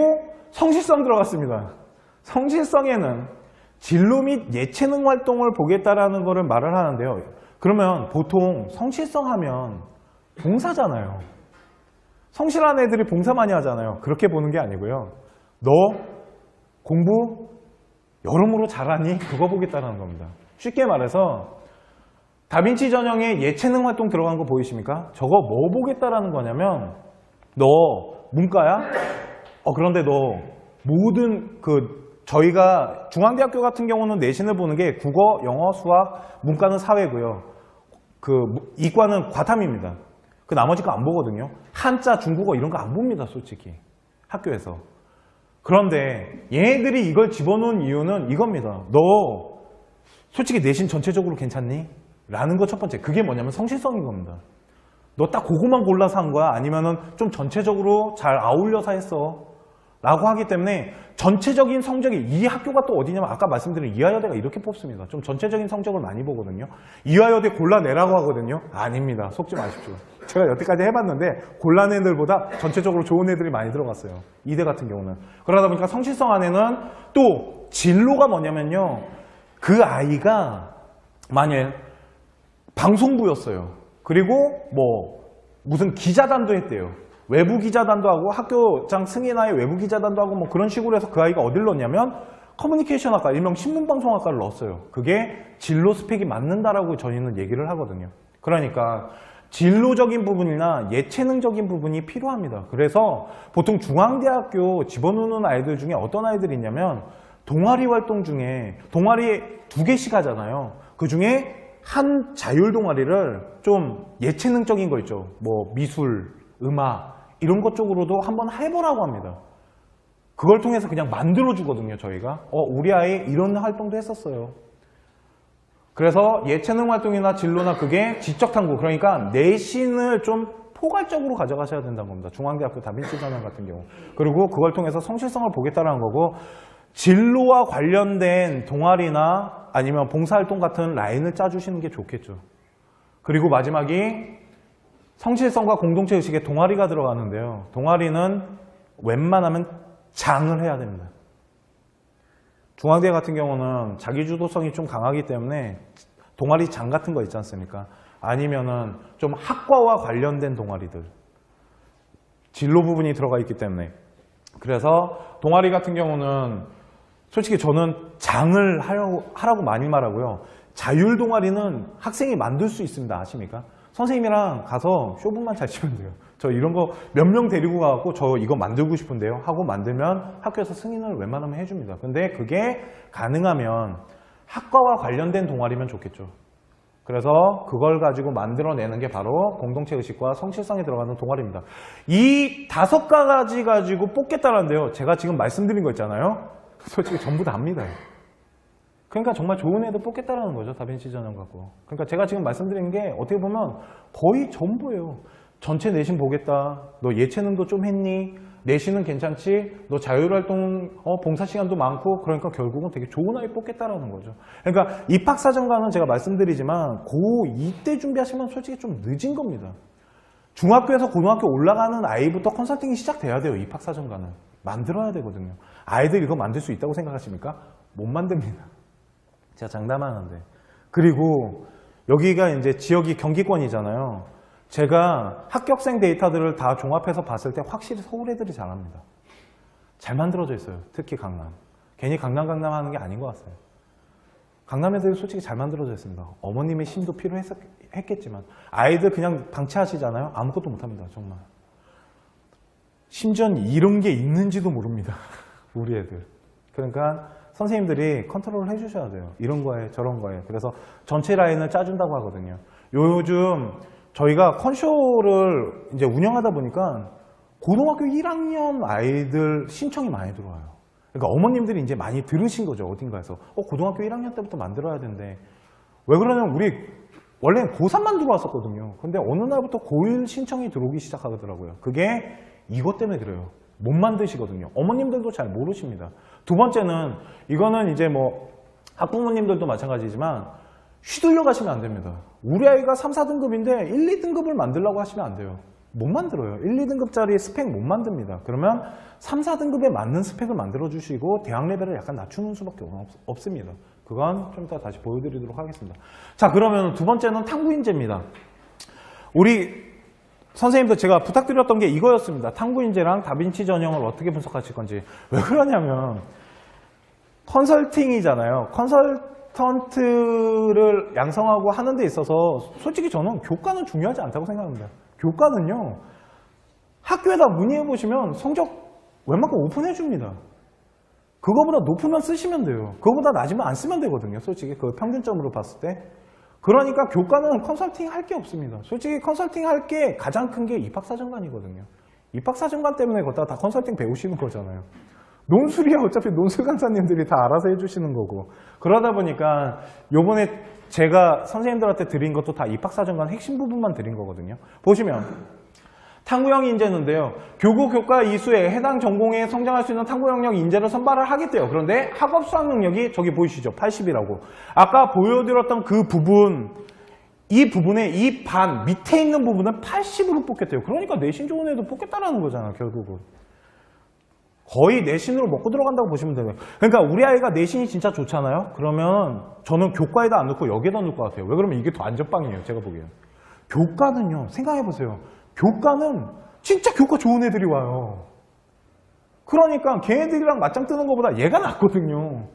[SPEAKER 1] 성실성 들어갔습니다. 성실성에는 진로 및 예체능 활동을 보겠다라는 거를 말을 하는데요. 그러면 보통 성실성 하면 봉사잖아요. 성실한 애들이 봉사 많이 하잖아요. 그렇게 보는 게 아니고요. 너 공부 여러모로 잘하니? 그거 보겠다는 겁니다. 쉽게 말해서 다빈치 전형에 예체능 활동 들어간 거 보이십니까? 저거 뭐 보겠다라는 거냐면 너 문과야? 그런데 너 모든 저희가 중앙대학교 같은 경우는 내신을 보는 게 국어, 영어, 수학, 문과는 사회고요. 이과는 과탐입니다. 그 나머지 거 안 보거든요. 한자, 중국어 이런 거 안 봅니다. 솔직히 학교에서. 그런데 얘네들이 이걸 집어넣은 이유는 이겁니다. 너 솔직히 내신 전체적으로 괜찮니? 라는 거 첫 번째. 그게 뭐냐면 성실성인 겁니다. 너 딱 그거만 골라서 한 거야? 아니면은 좀 전체적으로 잘 아울려서 했어? 라고 하기 때문에 전체적인 성적이 이 학교가 또 어디냐면 아까 말씀드린 이화여대가 이렇게 뽑습니다. 좀 전체적인 성적을 많이 보거든요. 이화여대 골라내라고 하거든요. 아닙니다. 속지 마십시오. 제가 여태까지 해봤는데 골라낸 애들보다 전체적으로 좋은 애들이 많이 들어갔어요. 이대 같은 경우는. 그러다 보니까 성실성 안에는 또 진로가 뭐냐면요. 그 아이가 만일 방송부였어요. 그리고 무슨 기자단도 했대요. 외부 기자단도 하고 학교장 승인하에 외부 기자단도 하고 그런 식으로 해서 그 아이가 어딜 넣냐면 커뮤니케이션학과, 일명 신문방송학과를 넣었어요. 그게 진로 스펙이 맞는다라고 저희는 얘기를 하거든요. 그러니까 진로적인 부분이나 예체능적인 부분이 필요합니다. 그래서 보통 중앙대학교 집어넣는 아이들 중에 어떤 아이들이 있냐면 동아리 활동 중에 동아리 2개씩 하잖아요. 그 중에 한 자율 동아리를 좀 예체능적인 거 있죠. 미술, 음악 이런 것 쪽으로도 한번 해보라고 합니다. 그걸 통해서 그냥 만들어주거든요. 저희가 우리 아이 이런 활동도 했었어요. 그래서 예체능 활동이나 진로나 그게 지적 탐구, 그러니까 내신을 좀 포괄적으로 가져가셔야 된다는 겁니다. 중앙대학교 다빈치 전형 같은 경우. 그리고 그걸 통해서 성실성을 보겠다는 거고, 진로와 관련된 동아리나 아니면 봉사활동 같은 라인을 짜주시는 게 좋겠죠. 그리고 마지막이 성실성과 공동체 의식에 동아리가 들어가는데요. 동아리는 웬만하면 장을 해야 됩니다. 중앙대 같은 경우는 자기주도성이 좀 강하기 때문에 동아리 장 같은 거 있지 않습니까? 아니면은 좀 학과와 관련된 동아리들, 진로 부분이 들어가 있기 때문에. 그래서 동아리 같은 경우는 솔직히 저는 장을 하라고 많이 말하고요. 자율 동아리는 학생이 만들 수 있습니다. 아십니까? 선생님이랑 가서 쇼분만 잘 치면 돼요. 저 이런 거 몇 명 데리고 가고 저 이거 만들고 싶은데요 하고 만들면 학교에서 승인을 웬만하면 해줍니다. 근데 그게 가능하면 학과와 관련된 동아리면 좋겠죠. 그래서 그걸 가지고 만들어내는 게 바로 공동체 의식과 성실성이 들어가는 동아리입니다. 이 5가지 가지고 뽑겠다는데요. 제가 지금 말씀드린 거 있잖아요. 솔직히 전부 다 압니다. 그러니까 정말 좋은 애들 뽑겠다라는 거죠. 다빈치 전형 갖고. 그러니까 제가 지금 말씀드린 게 어떻게 보면 거의 전부예요. 전체 내신 보겠다. 너 예체능도 좀 했니? 내신은 괜찮지? 너 자율활동 봉사 시간도 많고, 그러니까 결국은 되게 좋은 아이 뽑겠다라는 거죠. 그러니까 입학사정관은 제가 말씀드리지만 고2 때 준비하시면 솔직히 좀 늦은 겁니다. 중학교에서 고등학교 올라가는 아이부터 컨설팅이 시작돼야 돼요. 입학사정관은 만들어야 되거든요. 아이들 이거 만들 수 있다고 생각하십니까? 못 만듭니다. 제가 장담하는데. 그리고 여기가 이제 지역이 경기권이잖아요. 제가 합격생 데이터들을 다 종합해서 봤을 때 확실히 서울 애들이 잘합니다. 잘 만들어져 있어요. 특히 강남. 괜히 강남 하는 게 아닌 것 같아요. 강남 애들이 솔직히 잘 만들어져 있습니다. 어머님의 힘도 필요했겠지만 아이들 그냥 방치하시잖아요. 아무것도 못합니다. 정말. 심지어 이런 게 있는지도 모릅니다. 우리 애들. 그러니까 선생님들이 컨트롤을 해주셔야 돼요. 이런 거에 저런 거에. 그래서 전체 라인을 짜준다고 하거든요. 요즘 저희가 컨쇼를 이제 운영하다 보니까 고등학교 1학년 아이들 신청이 많이 들어와요. 그러니까 어머님들이 이제 많이 들으신 거죠. 어딘가에서. 고등학교 1학년 때부터 만들어야 된대. 왜 그러냐면 우리 원래는 고3만 들어왔었거든요. 근데 어느 날부터 고1 신청이 들어오기 시작하더라고요. 그게 이것 때문에 그래요. 못 만드시거든요. 어머님들도 잘 모르십니다. 두 번째는 이거는 이제 뭐 학부모님들도 마찬가지지만 휘둘려 가시면 안 됩니다. 우리 아이가 3, 4등급인데 1, 2등급을 만들려고 하시면 안 돼요. 못 만들어요. 1, 2등급짜리 스펙 못 만듭니다. 그러면 3, 4등급에 맞는 스펙을 만들어 주시고 대학 레벨을 약간 낮추는 수밖에 없습니다. 그건 좀 이따 다시 보여드리도록 하겠습니다. 자, 그러면 두 번째는 탐구인재입니다. 우리 선생님도 제가 부탁드렸던 게 이거였습니다. 탐구인재랑 다빈치 전형을 어떻게 분석하실 건지. 왜 그러냐면 컨설팅이잖아요. 컨설턴트를 양성하고 하는 데 있어서 솔직히 저는 교과는 중요하지 않다고 생각합니다. 교과는요, 학교에다 문의해보시면 성적 웬만큼 오픈해줍니다. 그거보다 높으면 쓰시면 돼요. 그거보다 낮으면 안 쓰면 되거든요. 솔직히 그 평균점으로 봤을 때. 그러니까 교과는 컨설팅 할 게 없습니다. 솔직히 컨설팅 할 게 가장 큰 게 입학사정관이거든요. 입학사정관 때문에 걷다가 다 컨설팅 배우시는 거잖아요. 논술이야 어차피 논술 강사님들이 다 알아서 해주시는 거고. 그러다 보니까 요번에 제가 선생님들한테 드린 것도 다 입학사정관 핵심 부분만 드린 거거든요. 보시면 탐구형 인재인데요. 교구, 교과, 이수에 해당 전공에 성장할 수 있는 탐구형력 인재를 선발을 하겠대요. 그런데 학업 수학 능력이 저기 보이시죠? 80이라고. 아까 보여드렸던 그 부분, 이 부분에 이 반 밑에 있는 부분은 80으로 뽑겠대요. 그러니까 내신 좋은 애도 뽑겠다라는 거잖아, 결국은. 거의 내신으로 먹고 들어간다고 보시면 돼요. 그러니까 우리 아이가 내신이 진짜 좋잖아요? 그러면 저는 교과에다 안 넣고 여기에다 넣을 것 같아요. 왜 그러면 이게 더 안전빵이에요, 제가 보기엔. 교과는요, 생각해보세요. 교과는 진짜 교과 좋은 애들이 와요. 그러니까 걔네들이랑 맞짱 뜨는 것보다 얘가 낫거든요.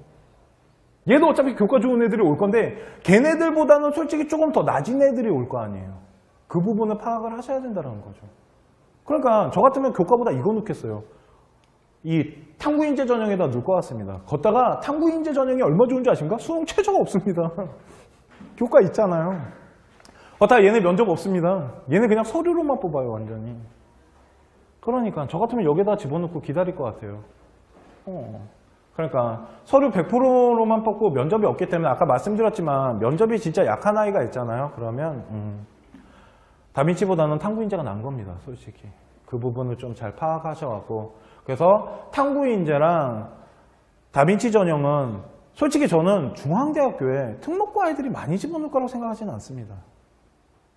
[SPEAKER 1] 얘도 어차피 교과 좋은 애들이 올 건데 걔네들보다는 솔직히 조금 더 낮은 애들이 올 거 아니에요. 그 부분을 파악을 하셔야 된다는 거죠. 그러니까 저 같으면 교과보다 이거 넣겠어요. 이 탐구인재 전형에다 넣을 것 같습니다. 걷다가 탐구인재 전형이 얼마 좋은지 아십니까? 수능 최저가 없습니다. 교과 있잖아요. 다 얘네 면접 없습니다. 얘네 그냥 서류로만 뽑아요, 완전히. 그러니까 저 같으면 여기다 집어넣고 기다릴 것 같아요. 그러니까 서류 100%로만 뽑고 면접이 없기 때문에 아까 말씀드렸지만 면접이 진짜 약한 아이가 있잖아요. 그러면 다빈치보다는 탕구인재가 나은 겁니다. 솔직히. 그 부분을 좀 잘 파악하셔갖고. 그래서 탕구인재랑 다빈치 전형은 솔직히 저는 중앙대학교에 특목고 아이들이 많이 집어넣을 거라고 생각하지는 않습니다.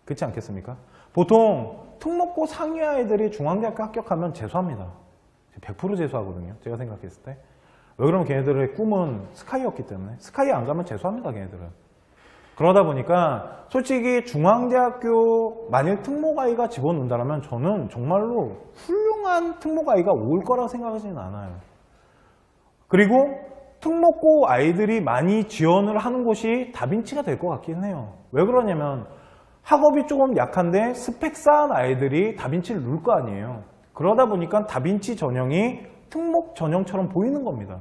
[SPEAKER 1] 그렇지 않겠습니까? 보통 특목고 상위 아이들이 중앙대학교 합격하면 재수합니다. 100% 재수하거든요. 제가 생각했을 때. 왜 그러면 걔네들의 꿈은 스카이였기 때문에. 스카이 안 가면 재수합니다. 걔네들은. 그러다 보니까 솔직히 중앙대학교 만일 특목아이가 집어넣는다면 저는 정말로 훌륭한 특목아이가 올 거라고 생각하지는 않아요. 그리고 특목고 아이들이 많이 지원을 하는 곳이 다빈치가 될 것 같긴 해요. 왜 그러냐면 학업이 조금 약한데 스펙 쌓은 아이들이 다빈치를 누를 거 아니에요. 그러다 보니까 다빈치 전형이 특목 전형처럼 보이는 겁니다.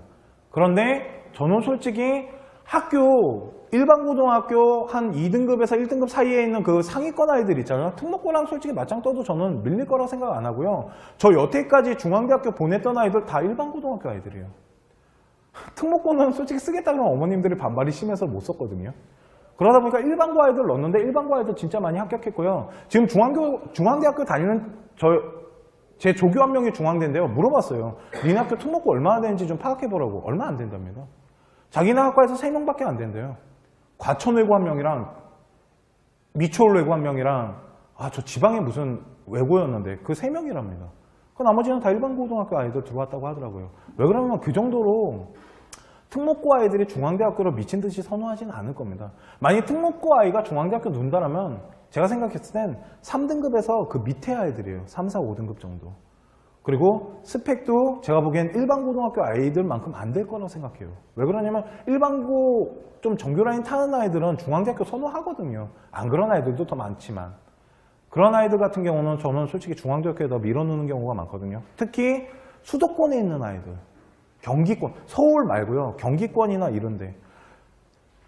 [SPEAKER 1] 그런데 저는 솔직히 학교 일반 고등학교 한 2등급에서 1등급 사이에 있는 그 상위권 아이들 있잖아요. 특목고랑 솔직히 맞짱 떠도 저는 밀릴 거라고 생각 안 하고요. 저 여태까지 중앙대학교 보냈던 아이들 다 일반 고등학교 아이들이에요. 특목고는 솔직히 쓰겠다 그러면 어머님들이 반발이 심해서 못 썼거든요. 그러다 보니까 일반고 아이들 넣었는데 일반고 아이들 진짜 많이 합격했고요. 지금 중앙대학교 다니는 제 조교 한 명이 중앙대인데요. 물어봤어요. 니네 학교 특목고 얼마나 되는지 좀 파악해보라고. 얼마 안 된답니다. 자기네 학과에서 3명밖에 안 된대요. 과천외고 한 명이랑 미추홀외고 한 명이랑 저 지방에 무슨 외고였는데 그 3명이랍니다. 그 나머지는 다 일반 고등학교 아이들 들어왔다고 하더라고요. 왜 그러면 그 정도로 특목고 아이들이 중앙대학교를 미친 듯이 선호하지는 않을 겁니다. 만약 특목고 아이가 중앙대학교 눈다라면 제가 생각했을 땐 3등급에서 그 밑에 아이들이에요. 3, 4, 5등급 정도. 그리고 스펙도 제가 보기엔 일반 고등학교 아이들만큼 안 될 거라고 생각해요. 왜 그러냐면 일반고 좀 정규 라인 타는 아이들은 중앙대학교 선호하거든요. 안 그런 아이들도 더 많지만. 그런 아이들 같은 경우는 저는 솔직히 중앙대학교에 더 밀어넣는 경우가 많거든요. 특히 수도권에 있는 아이들. 경기권, 서울 말고요. 경기권이나 이런데.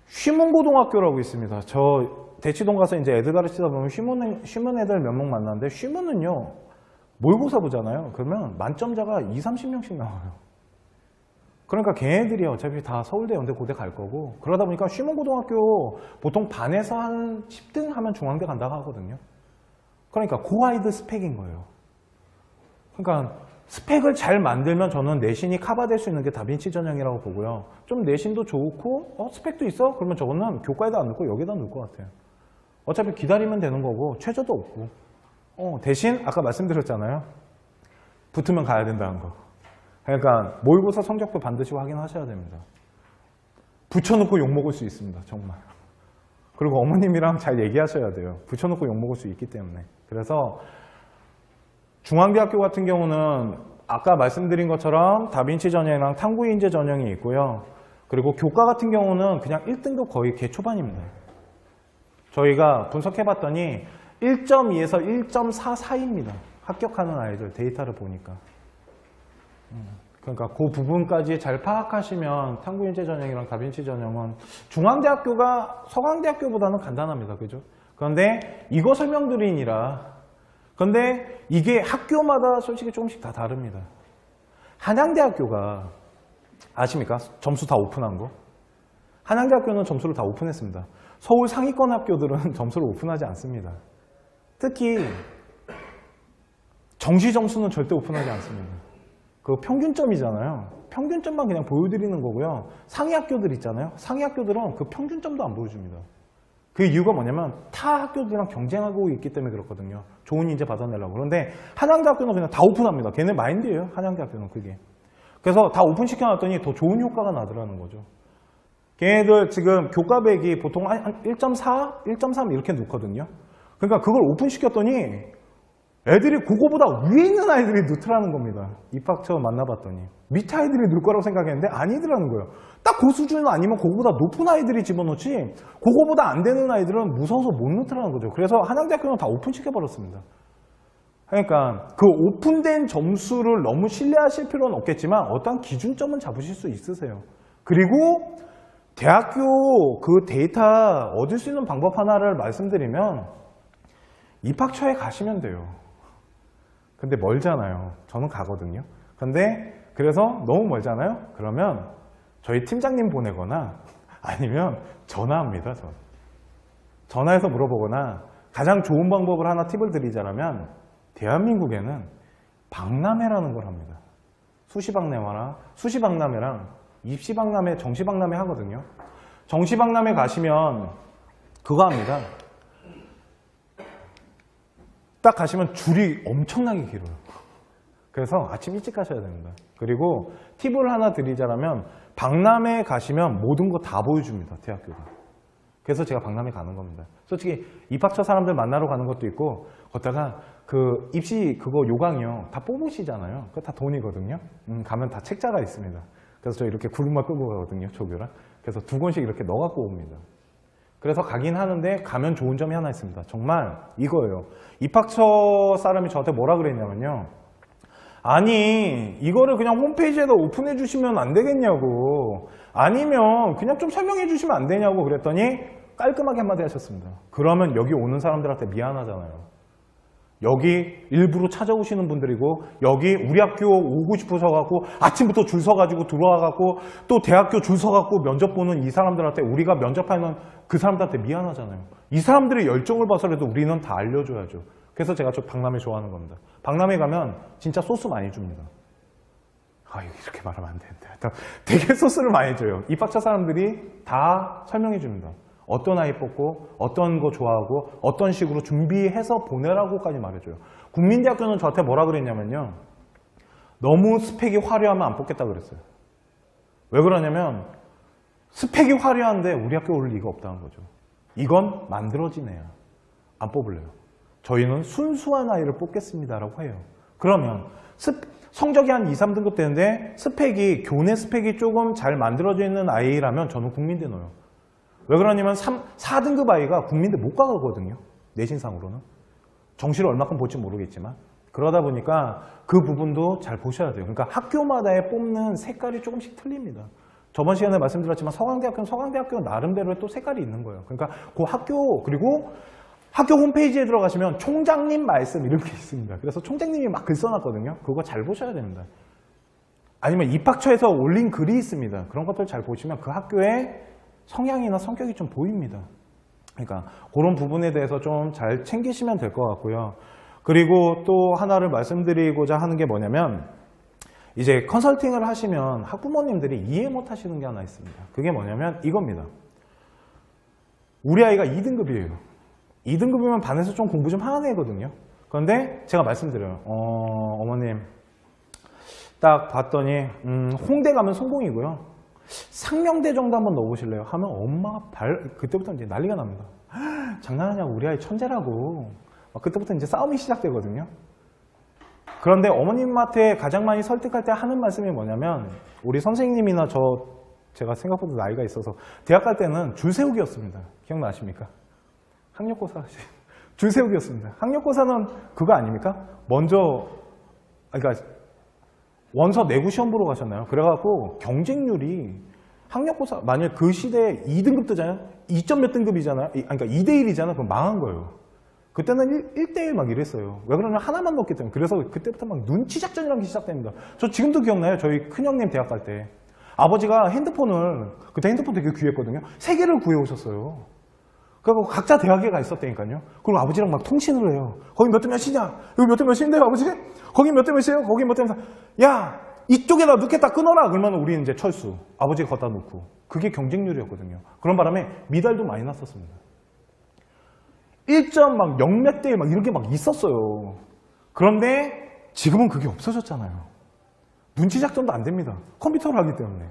[SPEAKER 1] 휘문고등학교라고 있습니다. 저 대치동 가서 이제 애들 가르치다 보면 휘문 애들 몇 명 만났는데 휘문은요. 모의고사 보잖아요. 그러면 만점자가 20, 30명씩 나와요. 그러니까 걔네들이 어차피 다 서울대, 연대, 고대 갈 거고 그러다 보니까 휘문고등학교 보통 반에서 한 10등 하면 중앙대 간다고 하거든요. 그러니까 그 아이들 스펙인 거예요. 그러니까 스펙을 잘 만들면 저는 내신이 커버될 수 있는 게 다빈치 전형이라고 보고요. 좀 내신도 좋고 스펙도 있어? 그러면 저거는 교과에다 안 넣고 여기다 넣을 것 같아요. 어차피 기다리면 되는 거고 최저도 없고 대신 아까 말씀드렸잖아요. 붙으면 가야 된다는 거. 그러니까 모의고사 성적표 반드시 확인하셔야 됩니다. 붙여놓고 욕먹을 수 있습니다. 정말. 그리고 어머님이랑 잘 얘기하셔야 돼요. 붙여놓고 욕먹을 수 있기 때문에. 그래서 중앙대학교 같은 경우는 아까 말씀드린 것처럼 다빈치 전형이랑 탕구인재 전형이 있고요. 그리고 교과 같은 경우는 그냥 1등급 거의 개초반입니다. 저희가 분석해봤더니 1.2에서 1.4 사이입니다. 합격하는 아이들 데이터를 보니까. 그러니까 그 부분까지 잘 파악하시면 탕구인재 전형이랑 다빈치 전형은 중앙대학교가 서강대학교보다는 간단합니다. 그죠? 그런데 이거 설명드리니라 근데 이게 학교마다 솔직히 조금씩 다 다릅니다. 한양대학교가 아십니까? 점수 다 오픈한 거? 한양대학교는 점수를 다 오픈했습니다. 서울 상위권 학교들은 점수를 오픈하지 않습니다. 특히 정시 점수는 절대 오픈하지 않습니다. 그 평균점이잖아요. 평균점만 그냥 보여드리는 거고요. 상위 학교들 있잖아요. 상위 학교들은 그 평균점도 안 보여줍니다. 그 이유가 뭐냐면 타 학교들이랑 경쟁하고 있기 때문에 그렇거든요. 좋은 인재 받아내려고. 그런데 한양대학교는 그냥 다 오픈합니다. 걔네 마인드예요. 한양대학교는 그게. 그래서 다 오픈시켜놨더니 더 좋은 효과가 나더라는 거죠. 걔네들 지금 교과백이 보통 한 1.4, 1.3 이렇게 놓거든요. 그러니까 그걸 오픈시켰더니 애들이 그거보다 위에 있는 아이들이 넣더라는 겁니다. 입학 처음 만나봤더니. 밑에 아이들이 넣을 거라고 생각했는데 아니더라는 거예요. 딱 그 수준 아니면 그거보다 높은 아이들이 집어넣지 그거보다 안 되는 아이들은 무서워서 못 넣더라는 거죠. 그래서 한양대학교는 다 오픈시켜버렸습니다. 그러니까 그 오픈된 점수를 너무 신뢰하실 필요는 없겠지만 어떤 기준점은 잡으실 수 있으세요. 그리고 대학교 그 데이터 얻을 수 있는 방법 하나를 말씀드리면 입학처에 가시면 돼요. 근데 멀잖아요. 저는 가거든요. 근데 그래서 너무 멀잖아요. 그러면 저희 팀장님 보내거나 아니면 전화합니다. 전화해서 물어보거나 가장 좋은 방법을 하나 팁을 드리자면 대한민국에는 박람회라는 걸 합니다. 수시박람회랑 입시박람회, 정시박람회 하거든요. 정시박람회 가시면 그거 합니다. 딱 가시면 줄이 엄청나게 길어요. 그래서 아침 일찍 가셔야 됩니다. 그리고 팁을 하나 드리자면 박람회 가시면 모든 거 다 보여줍니다. 대학교가. 그래서 제가 박람회 가는 겁니다. 솔직히 입학처 사람들 만나러 가는 것도 있고 걷다가 그 입시 그거 요강이요. 다 뽑으시잖아요. 그거 다 돈이거든요. 가면 다 책자가 있습니다. 그래서 저 이렇게 구름만 끌고 가거든요. 조교랑. 그래서 2권씩 이렇게 넣어갖고 옵니다. 그래서 가긴 하는데 가면 좋은 점이 하나 있습니다. 정말 이거예요. 입학처 사람이 저한테 뭐라 그랬냐면요. 아니 이거를 그냥 홈페이지에다 오픈해 주시면 안 되겠냐고, 아니면 그냥 좀 설명해 주시면 안 되냐고 그랬더니 깔끔하게 한마디 하셨습니다. 그러면 여기 오는 사람들한테 미안하잖아요. 여기 일부러 찾아오시는 분들이고 여기 우리 학교 오고 싶으셔갖고 아침부터 줄 서가지고 들어와갖고 또 대학교 줄 서갖고 면접 보는 이 사람들한테 우리가 면접하는 그 사람들한테 미안하잖아요. 이 사람들의 열정을 봐서라도 우리는 다 알려줘야죠. 그래서 제가 좀 박람회 좋아하는 겁니다. 박람회 가면 진짜 소스 많이 줍니다. 아, 이렇게 말하면 안 되는데. 되게 소스를 많이 줘요. 입학처 사람들이 다 설명해 줍니다. 어떤 아이 뽑고 어떤 거 좋아하고 어떤 식으로 준비해서 보내라고까지 말해줘요. 국민대학교는 저한테 뭐라 그랬냐면요. 너무 스펙이 화려하면 안 뽑겠다 그랬어요. 왜 그러냐면 스펙이 화려한데 우리 학교 올 리가 없다는 거죠. 이건 만들어진 애야. 안 뽑을래요. 저희는 순수한 아이를 뽑겠습니다라고 해요. 그러면 성적이 한 2, 3등급 되는데 스펙이, 교내 스펙이 조금 잘 만들어져 있는 아이라면 저는 국민대 넣어요. 왜 그러냐면 4등급 아이가 국민대 못 가거든요. 내신상으로는. 정시를 얼마큼 볼지 모르겠지만. 그러다 보니까 그 부분도 잘 보셔야 돼요. 그러니까 학교마다의 뽑는 색깔이 조금씩 틀립니다. 저번 시간에 말씀드렸지만 서강대학교는 서강대학교 나름대로의 또 색깔이 있는 거예요. 그러니까 그 학교, 그리고 학교 홈페이지에 들어가시면 총장님 말씀 이런 게 있습니다. 그래서 총장님이 막 글 써놨거든요. 그거 잘 보셔야 됩니다. 아니면 입학처에서 올린 글이 있습니다. 그런 것들 잘 보시면 그 학교의 성향이나 성격이 좀 보입니다. 그러니까 그런 부분에 대해서 좀 잘 챙기시면 될 것 같고요. 그리고 또 하나를 말씀드리고자 하는 게 뭐냐면 이제 컨설팅을 하시면 학부모님들이 이해 못 하시는 게 하나 있습니다. 그게 뭐냐면 이겁니다. 우리 아이가 2등급이에요. 2등급이면 반에서 좀 공부 좀 하는 애거든요. 그런데 제가 말씀드려요. 어머님 딱 봤더니 홍대 가면 성공이고요. 상명대 정도 한번 넣어보실래요? 하면 엄마가 그때부터 이제 난리가 납니다. 장난하냐고, 우리 아이 천재라고. 그때부터 이제 싸움이 시작되거든요. 그런데 어머님한테 가장 많이 설득할 때 하는 말씀이 뭐냐면 우리 선생님이나 제가 생각보다 나이가 있어서 대학 갈 때는 줄 세우기였습니다. 기억나십니까? 학력고사 줄 세우기였습니다. 학력고사는 그거 아닙니까? 먼저 그러니까 원서 내고 시험 보러 가셨나요? 그래갖고 경쟁률이 학력고사 만약 그 시대에 2등급 뜨잖아요? 2점 몇 등급이잖아요? 그러니까 2대1이잖아요? 그럼 망한 거예요. 그때는 1대1 막 이랬어요. 왜 그러냐면 하나만 넣었기 때문에. 그래서 그때부터 막 눈치 작전이라는 게 시작됩니다. 저 지금도 기억나요. 저희 큰형님 대학 갈 때 아버지가 핸드폰을, 그때 핸드폰 되게 귀했거든요. 3개를 구해오셨어요. 그리고 각자 대학에 가 있었다니까요. 그리고 아버지랑 막 통신을 해요. 거기 몇 대 몇이냐? 여기 몇 대 몇인데요, 아버지? 거기 몇 대 몇이에요? 거기 몇 대 몇이야? 야, 이쪽에다 넣겠다 끊어라. 그러면 우리는 이제 철수. 아버지가 갖다 놓고. 그게 경쟁률이었거든요. 그런 바람에 미달도 많이 났었습니다. 1점 막 0몇 대 막 이런 게 막 있었어요. 그런데 지금은 그게 없어졌잖아요. 눈치 작전도 안 됩니다. 컴퓨터로 하기 때문에.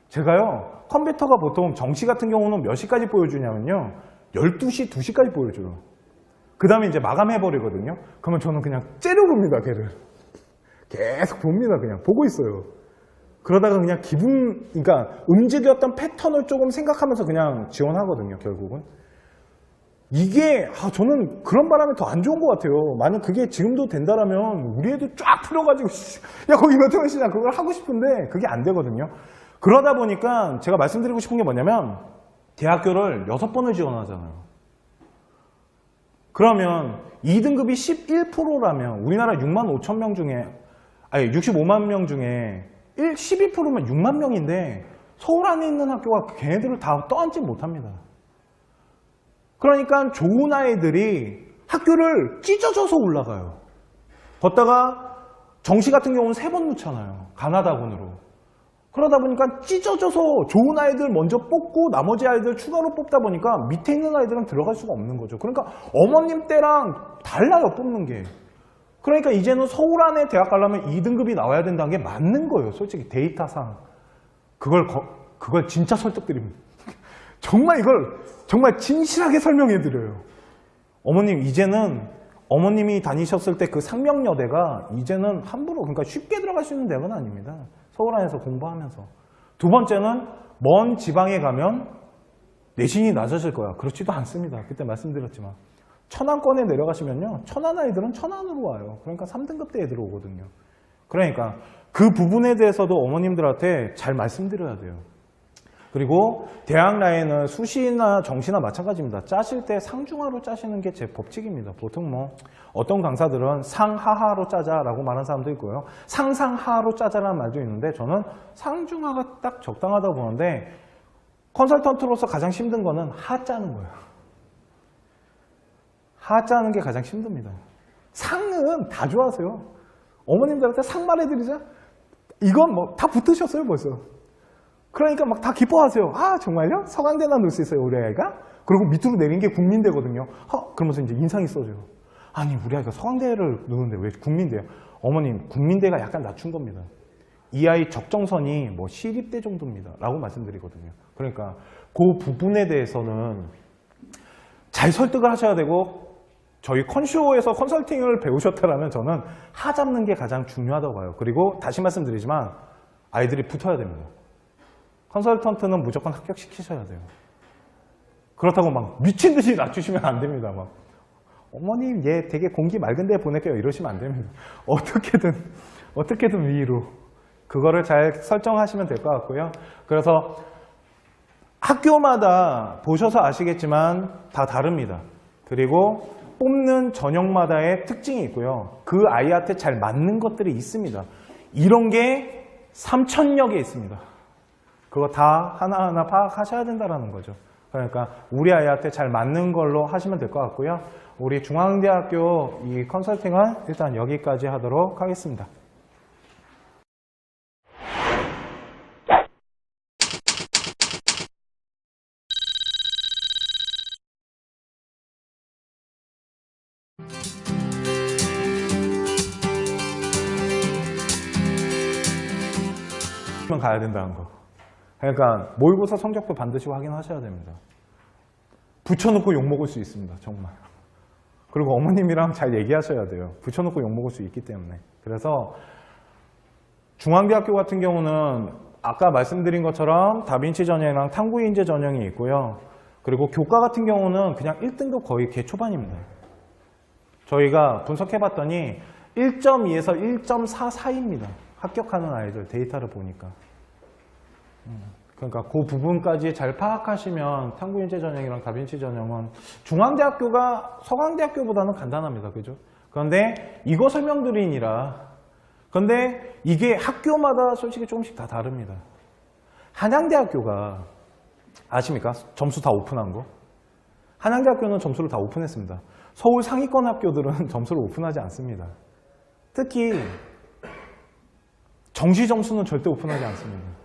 [SPEAKER 1] 제가요, 컴퓨터가 보통 정시 같은 경우는 몇 시까지 보여주냐면요. 12시, 2시까지 보여줘요. 그 다음에 이제 마감해버리거든요. 그러면 저는 그냥 째려봅니다, 걔를. 계속 봅니다, 그냥. 보고 있어요. 그러다가 그냥 그러니까 움직였던 패턴을 조금 생각하면서 그냥 지원하거든요, 결국은. 이게, 저는 그런 바람에 더 안 좋은 것 같아요. 만약 그게 지금도 된다라면 우리 애들 쫙 풀어가지고, 야, 거기 몇 명이시냐, 그걸 하고 싶은데 그게 안 되거든요. 그러다 보니까 제가 말씀드리고 싶은 게 뭐냐면, 대학교를 6번을 지원하잖아요. 그러면 2등급이 11%라면 우리나라 6만 5천 명 중에 65만 명 중에 12%면 6만 명인데 서울 안에 있는 학교가 걔네들을 다 떠안지 못합니다. 그러니까 좋은 아이들이 학교를 찢어져서 올라가요. 걷다가 정시 같은 경우는 3번 넣잖아요. 가나다군으로. 그러다 보니까 찢어져서 좋은 아이들 먼저 뽑고 나머지 아이들 추가로 뽑다 보니까 밑에 있는 아이들은 들어갈 수가 없는 거죠. 그러니까 어머님 때랑 달라요, 뽑는 게. 그러니까 이제는 서울 안에 대학 가려면 2등급이 나와야 된다는 게 맞는 거예요. 솔직히 데이터상. 그걸 진짜 설득드립니다. 정말 이걸 정말 진실하게 설명해 드려요. 어머님, 이제는 어머님이 다니셨을 때 그 상명여대가 이제는 함부로, 그러니까 쉽게 들어갈 수 있는 대학은 아닙니다. 서울 안에서 공부하면서. 두 번째는 먼 지방에 가면 내신이 낮아질 거야. 그렇지도 않습니다. 그때 말씀드렸지만. 천안권에 내려가시면요. 천안 아이들은 천안으로 와요. 그러니까 3등급대 애들 오거든요. 그러니까 그 부분에 대해서도 어머님들한테 잘 말씀드려야 돼요. 그리고 대학 라인은 수시나 정시나 마찬가지입니다. 짜실 때 상중하로 짜시는 게 제 법칙입니다. 보통 뭐 어떤 강사들은 상하하로 짜자라고 말하는 사람도 있고요. 상상하로 짜자라는 말도 있는데 저는 상중하가 딱 적당하다고 보는데 컨설턴트로서 가장 힘든 거는 하 짜는 거예요. 하 짜는 게 가장 힘듭니다. 상은 다 좋아하세요. 어머님들한테 상 말해드리자. 이건 뭐 다 붙으셨어요 벌써. 그러니까 막 다 기뻐하세요. 아 정말요? 서강대나 넣을 수 있어요 우리 아이가? 그리고 밑으로 내린 게 국민대거든요. 그러면서 이제 인상이 써져요. 아니 우리 아이가 서강대를 넣는데 왜 국민대요? 어머님 국민대가 약간 낮춘 겁니다. 이 아이 적정선이 뭐 시립대 정도입니다 라고 말씀드리거든요. 그러니까 그 부분에 대해서는 잘 설득을 하셔야 되고, 저희 컨쇼에서 컨설팅을 배우셨다면 저는 하 잡는 게 가장 중요하다고 봐요. 그리고 다시 말씀드리지만 아이들이 붙어야 됩니다. 컨설턴트는 무조건 합격시키셔야 돼요. 그렇다고 막 미친 듯이 낮추시면 안 됩니다. 막 어머님 얘 되게 공기 맑은 데 보낼게요 이러시면 안 됩니다. 어떻게든 위로 그거를 잘 설정하시면 될 것 같고요. 그래서 학교마다 보셔서 아시겠지만 다 다릅니다. 그리고 뽑는 전형마다의 특징이 있고요. 그 아이한테 잘 맞는 것들이 있습니다. 이런 게 3,000여 개 있습니다. 그거 다 하나하나 파악하셔야 된다는 거죠. 그러니까 우리 아이한테 잘 맞는 걸로 하시면 될 것 같고요. 우리 중앙대학교 이 컨설팅은 일단 여기까지 하도록 하겠습니다. 가야 된다는 거. 그러니까 모의고사 성적도 반드시 확인하셔야 됩니다. 붙여놓고 욕먹을 수 있습니다. 정말. 그리고 어머님이랑 잘 얘기하셔야 돼요. 붙여놓고 욕먹을 수 있기 때문에. 그래서 중앙대학교 같은 경우는 아까 말씀드린 것처럼 다빈치 전형이랑 탐구인재 전형이 있고요. 그리고 교과 같은 경우는 그냥 1등급 거의 개초반입니다. 저희가 분석해봤더니 1.2에서 1.4 사이입니다. 합격하는 아이들 데이터를 보니까. 그러니까 그 부분까지 잘 파악하시면 탐구인재 전형이랑 다빈치 전형은 중앙대학교가 서강대학교보다는 간단합니다. 그죠? 그런데 이거 설명드리니라. 그런데 이게 학교마다 솔직히 조금씩 다 다릅니다. 한양대학교가 아십니까? 점수 다 오픈한 거. 한양대학교는 점수를 다 오픈했습니다. 서울 상위권 학교들은 점수를 오픈하지 않습니다. 특히 정시 점수는 절대 오픈하지 않습니다.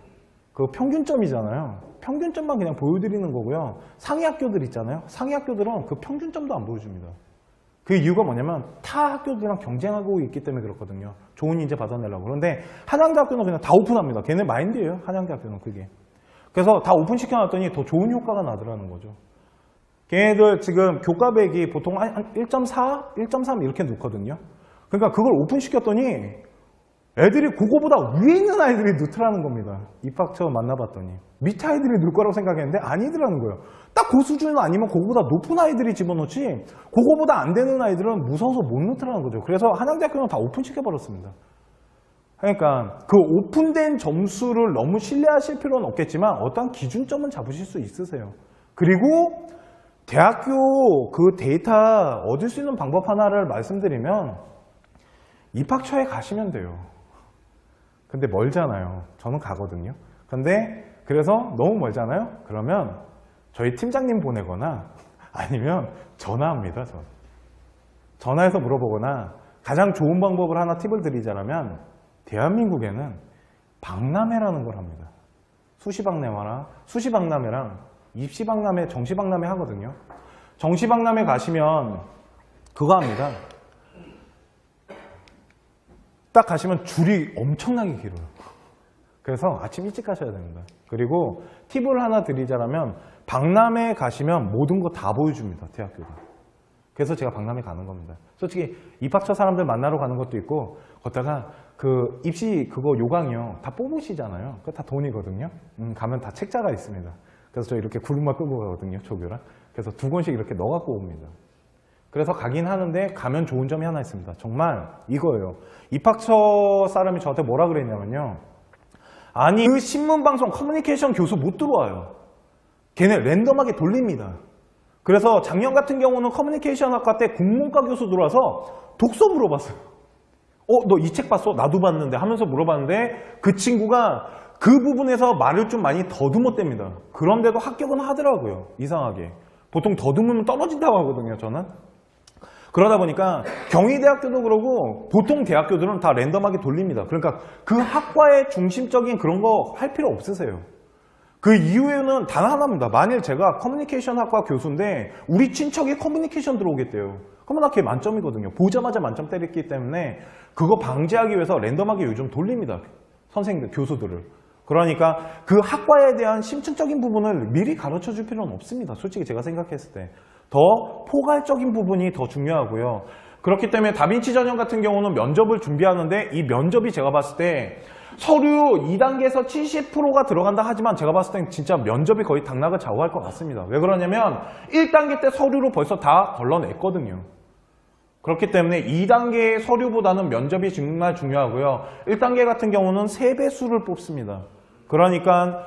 [SPEAKER 1] 그 평균점이잖아요. 평균점만 그냥 보여드리는 거고요. 상위 학교들 있잖아요. 상위 학교들은 그 평균점도 안 보여줍니다. 그 이유가 뭐냐면 타 학교들이랑 경쟁하고 있기 때문에 그렇거든요. 좋은 인재 받아내려고. 그런데 한양대학교는 그냥 다 오픈합니다. 걔네 마인드예요. 한양대학교는 그게. 그래서 다 오픈시켜놨더니 더 좋은 효과가 나더라는 거죠. 걔네들 지금 교과백이 보통 한 1.4, 1.3 이렇게 넣거든요. 그러니까 그걸 오픈시켰더니 애들이 그거보다 위에 있는 아이들이 넣더라는 겁니다. 입학 처음 만나봤더니. 밑에 아이들이 넣을 거라고 생각했는데 아니더라는 거예요. 딱 그 수준 아니면 그거보다 높은 아이들이 집어넣지 그거보다 안 되는 아이들은 무서워서 못 넣더라는 거죠. 그래서 한양대학교는 다 오픈시켜버렸습니다. 그러니까 그 오픈된 점수를 너무 신뢰하실 필요는 없겠지만 어떤 기준점은 잡으실 수 있으세요. 그리고 대학교 그 데이터 얻을 수 있는 방법 하나를 말씀드리면 입학처에 가시면 돼요. 근데 멀잖아요. 저는 가거든요. 근데 그래서 너무 멀잖아요. 그러면 저희 팀장님 보내거나 아니면 전화합니다. 전화해서 물어보거나 가장 좋은 방법을 하나 팁을 드리자면 대한민국에는 박람회라는 걸 합니다. 수시박람회랑 입시박람회, 정시박람회 하거든요. 정시박람회 가시면 그거 합니다. 딱 가시면 줄이 엄청나게 길어요. 그래서 아침 일찍 가셔야 됩니다. 그리고 팁을 하나 드리자면 박람회 가시면 모든 거 다 보여줍니다. 대학교가. 그래서 제가 박람회 가는 겁니다. 솔직히 입학처 사람들 만나러 가는 것도 있고 걷다가 그 입시 그거 요강이요. 다 뽑으시잖아요. 그거 다 돈이거든요. 가면 다 책자가 있습니다. 그래서 저 이렇게 구름만 끌고 가거든요. 조교랑. 그래서 2권씩 이렇게 넣어갖고 옵니다. 그래서 가긴 하는데 가면 좋은 점이 하나 있습니다. 정말 이거예요. 입학처 사람이 저한테 뭐라 그랬냐면요. 아니 그 신문방송 커뮤니케이션 교수 못 들어와요. 걔네 랜덤하게 돌립니다. 그래서 작년 같은 경우는 커뮤니케이션 학과 때 국문과 교수 들어와서 독서 물어봤어요. 너 이 책 봤어? 나도 봤는데 하면서 물어봤는데 그 친구가 그 부분에서 말을 좀 많이 더듬었답니다. 그런데도 합격은 하더라고요. 이상하게. 보통 더듬으면 떨어진다고 하거든요. 저는. 그러다 보니까 경희대학교도 그러고 보통 대학교들은 다 랜덤하게 돌립니다. 그러니까 그 학과의 중심적인 그런 거 할 필요 없으세요. 그 이유에는 단 하나입니다. 만일 제가 커뮤니케이션 학과 교수인데 우리 친척이 커뮤니케이션 들어오겠대요. 그러면 나 걔 만점이거든요. 보자마자 만점 때렸기 때문에 그거 방지하기 위해서 랜덤하게 요즘 돌립니다. 선생님들, 교수들을. 그러니까 그 학과에 대한 심층적인 부분을 미리 가르쳐 줄 필요는 없습니다. 솔직히 제가 생각했을 때. 더 포괄적인 부분이 더 중요하고요. 그렇기 때문에 다빈치 전형 같은 경우는 면접을 준비하는데 이 면접이 제가 봤을 때 서류 2단계에서 70%가 들어간다 하지만 제가 봤을 땐 진짜 면접이 거의 당락을 좌우할 것 같습니다. 왜 그러냐면 1단계 때 서류로 벌써 다 걸러냈거든요. 그렇기 때문에 2단계의 서류보다는 면접이 정말 중요하고요. 1단계 같은 경우는 3배수를 뽑습니다. 그러니까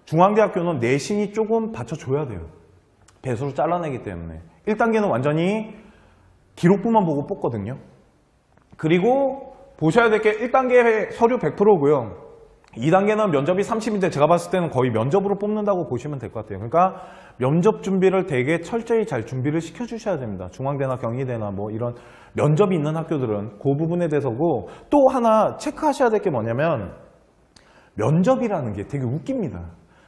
[SPEAKER 1] 중앙대학교는 내신이 조금 받쳐줘야 돼요. 배수로 잘라내기 때문에. 1단계는 완전히 기록부만 보고 뽑거든요. 그리고 보셔야 될 게 1단계 서류 100%고요. 2단계는 면접이 30인데 제가 봤을 때는 거의 면접으로 뽑는다고 보시면 될 것 같아요. 그러니까 면접 준비를 되게 철저히 잘 준비를 시켜주셔야 됩니다. 중앙대나 경희대나 뭐 이런 면접이 있는 학교들은 그 부분에 대해서고 또 하나 체크하셔야 될 게 뭐냐면 면접이라는 게 되게 웃깁니다.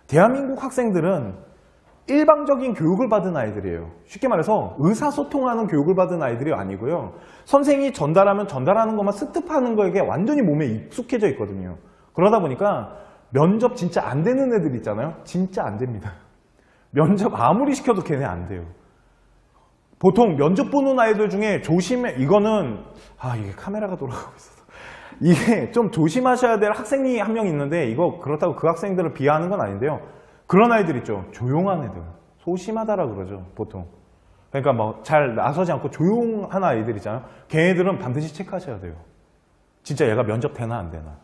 [SPEAKER 1] 대한민국 학생들은 일방적인 교육을 받은 아이들이에요. 쉽게 말해서 의사소통하는 교육을 받은 아이들이 아니고요. 선생이 전달하면 전달하는 것만 습득하는 거에게 완전히 몸에 익숙해져 있거든요. 그러다 보니까 면접 진짜 안 되는 애들 있잖아요. 진짜 안 됩니다. 면접 아무리 시켜도 걔네 안 돼요. 보통 면접 보는 아이들 중에 조심해, 이거는 이게 카메라가 돌아가고 있어서 이게 좀 조심하셔야 될 학생이 한 명 있는데 이거 그렇다고 그 학생들을 비하하는 건 아닌데요. 그런 아이들 있죠. 조용한 애들. 소심하다라 그러죠. 보통. 그러니까 뭐 잘 나서지 않고 조용한 아이들 있잖아요. 걔네들은 반드시 체크하셔야 돼요. 진짜 얘가 면접 되나 안 되나.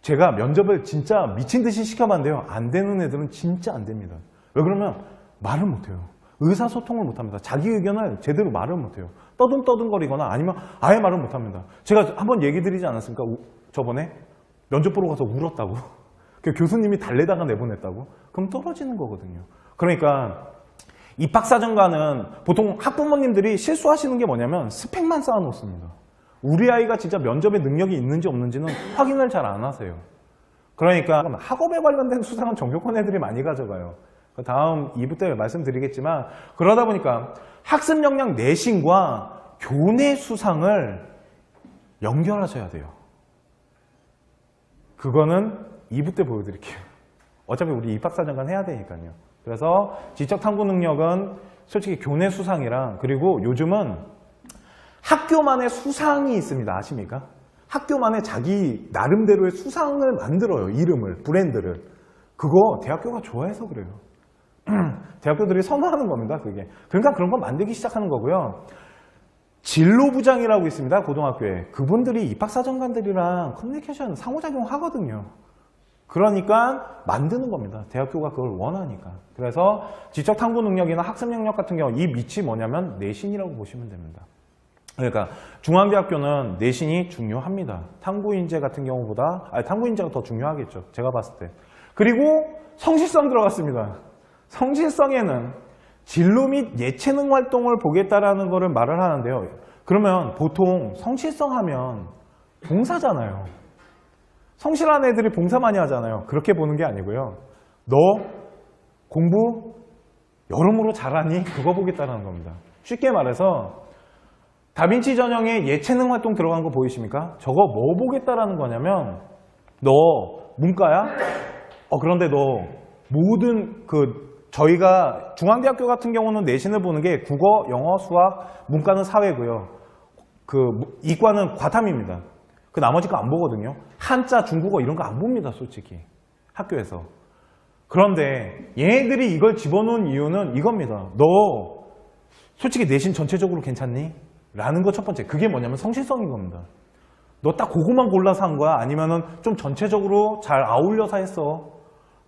[SPEAKER 1] 제가 면접을 진짜 미친 듯이 시켜봤는데요. 안 되는 애들은 진짜 안 됩니다. 왜 그러면 말을 못해요. 의사소통을 못합니다. 자기 의견을 제대로 말을 못해요. 떠듬떠듬거리거나 아니면 아예 말을 못합니다. 제가 한번 얘기 드리지 않았습니까? 저번에 면접 보러 가서 울었다고. 그 교수님이 달래다가 내보냈다고? 그럼 떨어지는 거거든요. 그러니까 입학사정관은 보통 학부모님들이 실수하시는 게 뭐냐면 스펙만 쌓아놓습니다. 우리 아이가 진짜 면접에 능력이 있는지 없는지는 확인을 잘 안 하세요. 그러니까 학업에 관련된 수상은 전교권 애들이 많이 가져가요. 다음 2부 때 말씀드리겠지만 그러다 보니까 학습 역량 내신과 교내 수상을 연결하셔야 돼요. 그거는 2부 때 보여드릴게요. 어차피 우리 입학사정관 해야 되니까요. 그래서 지적탐구 능력은 솔직히 교내 수상이랑 그리고 요즘은 학교만의 수상이 있습니다. 아십니까? 학교만의 자기 나름대로의 수상을 만들어요. 이름을, 브랜드를. 그거 대학교가 좋아해서 그래요. 대학교들이 선호하는 겁니다. 그게. 그러니까 그런 거 만들기 시작하는 거고요. 진로부장이라고 있습니다. 고등학교에. 그분들이 입학사정관들이랑 커뮤니케이션 상호작용 하거든요. 그러니까 만드는 겁니다. 대학교가 그걸 원하니까. 그래서 지적탐구 능력이나 학습 영역 같은 경우 이 밑이 뭐냐면 내신이라고 보시면 됩니다. 그러니까 중앙대학교는 내신이 중요합니다. 탐구인재 같은 경우보다 탐구인재가 더 중요하겠죠. 제가 봤을 때. 그리고 성실성 들어갔습니다. 성실성에는 진로 및 예체능 활동을 보겠다라는 거를 말을 하는데요. 그러면 보통 성실성 하면 봉사잖아요. 성실한 애들이 봉사 많이 하잖아요. 그렇게 보는 게 아니고요. 너 공부 여러모로 잘하니? 그거 보겠다는 겁니다. 쉽게 말해서 다빈치 전형에 예체능 활동 들어간 거 보이십니까? 저거 뭐 보겠다라는 거냐면 너 문과야? 그런데 너 모든 저희가 중앙대학교 같은 경우는 내신을 보는 게 국어, 영어, 수학, 문과는 사회고요. 이과는 과탐입니다. 그 나머지 거 안 보거든요. 한자, 중국어 이런 거 안 봅니다, 솔직히. 학교에서. 그런데 얘네들이 이걸 집어넣은 이유는 이겁니다. 너 솔직히 내신 전체적으로 괜찮니? 라는 거 첫 번째. 그게 뭐냐면 성실성인 겁니다. 너 딱 그거만 골라서 한 거야? 아니면은 좀 전체적으로 잘 아울려서 했어?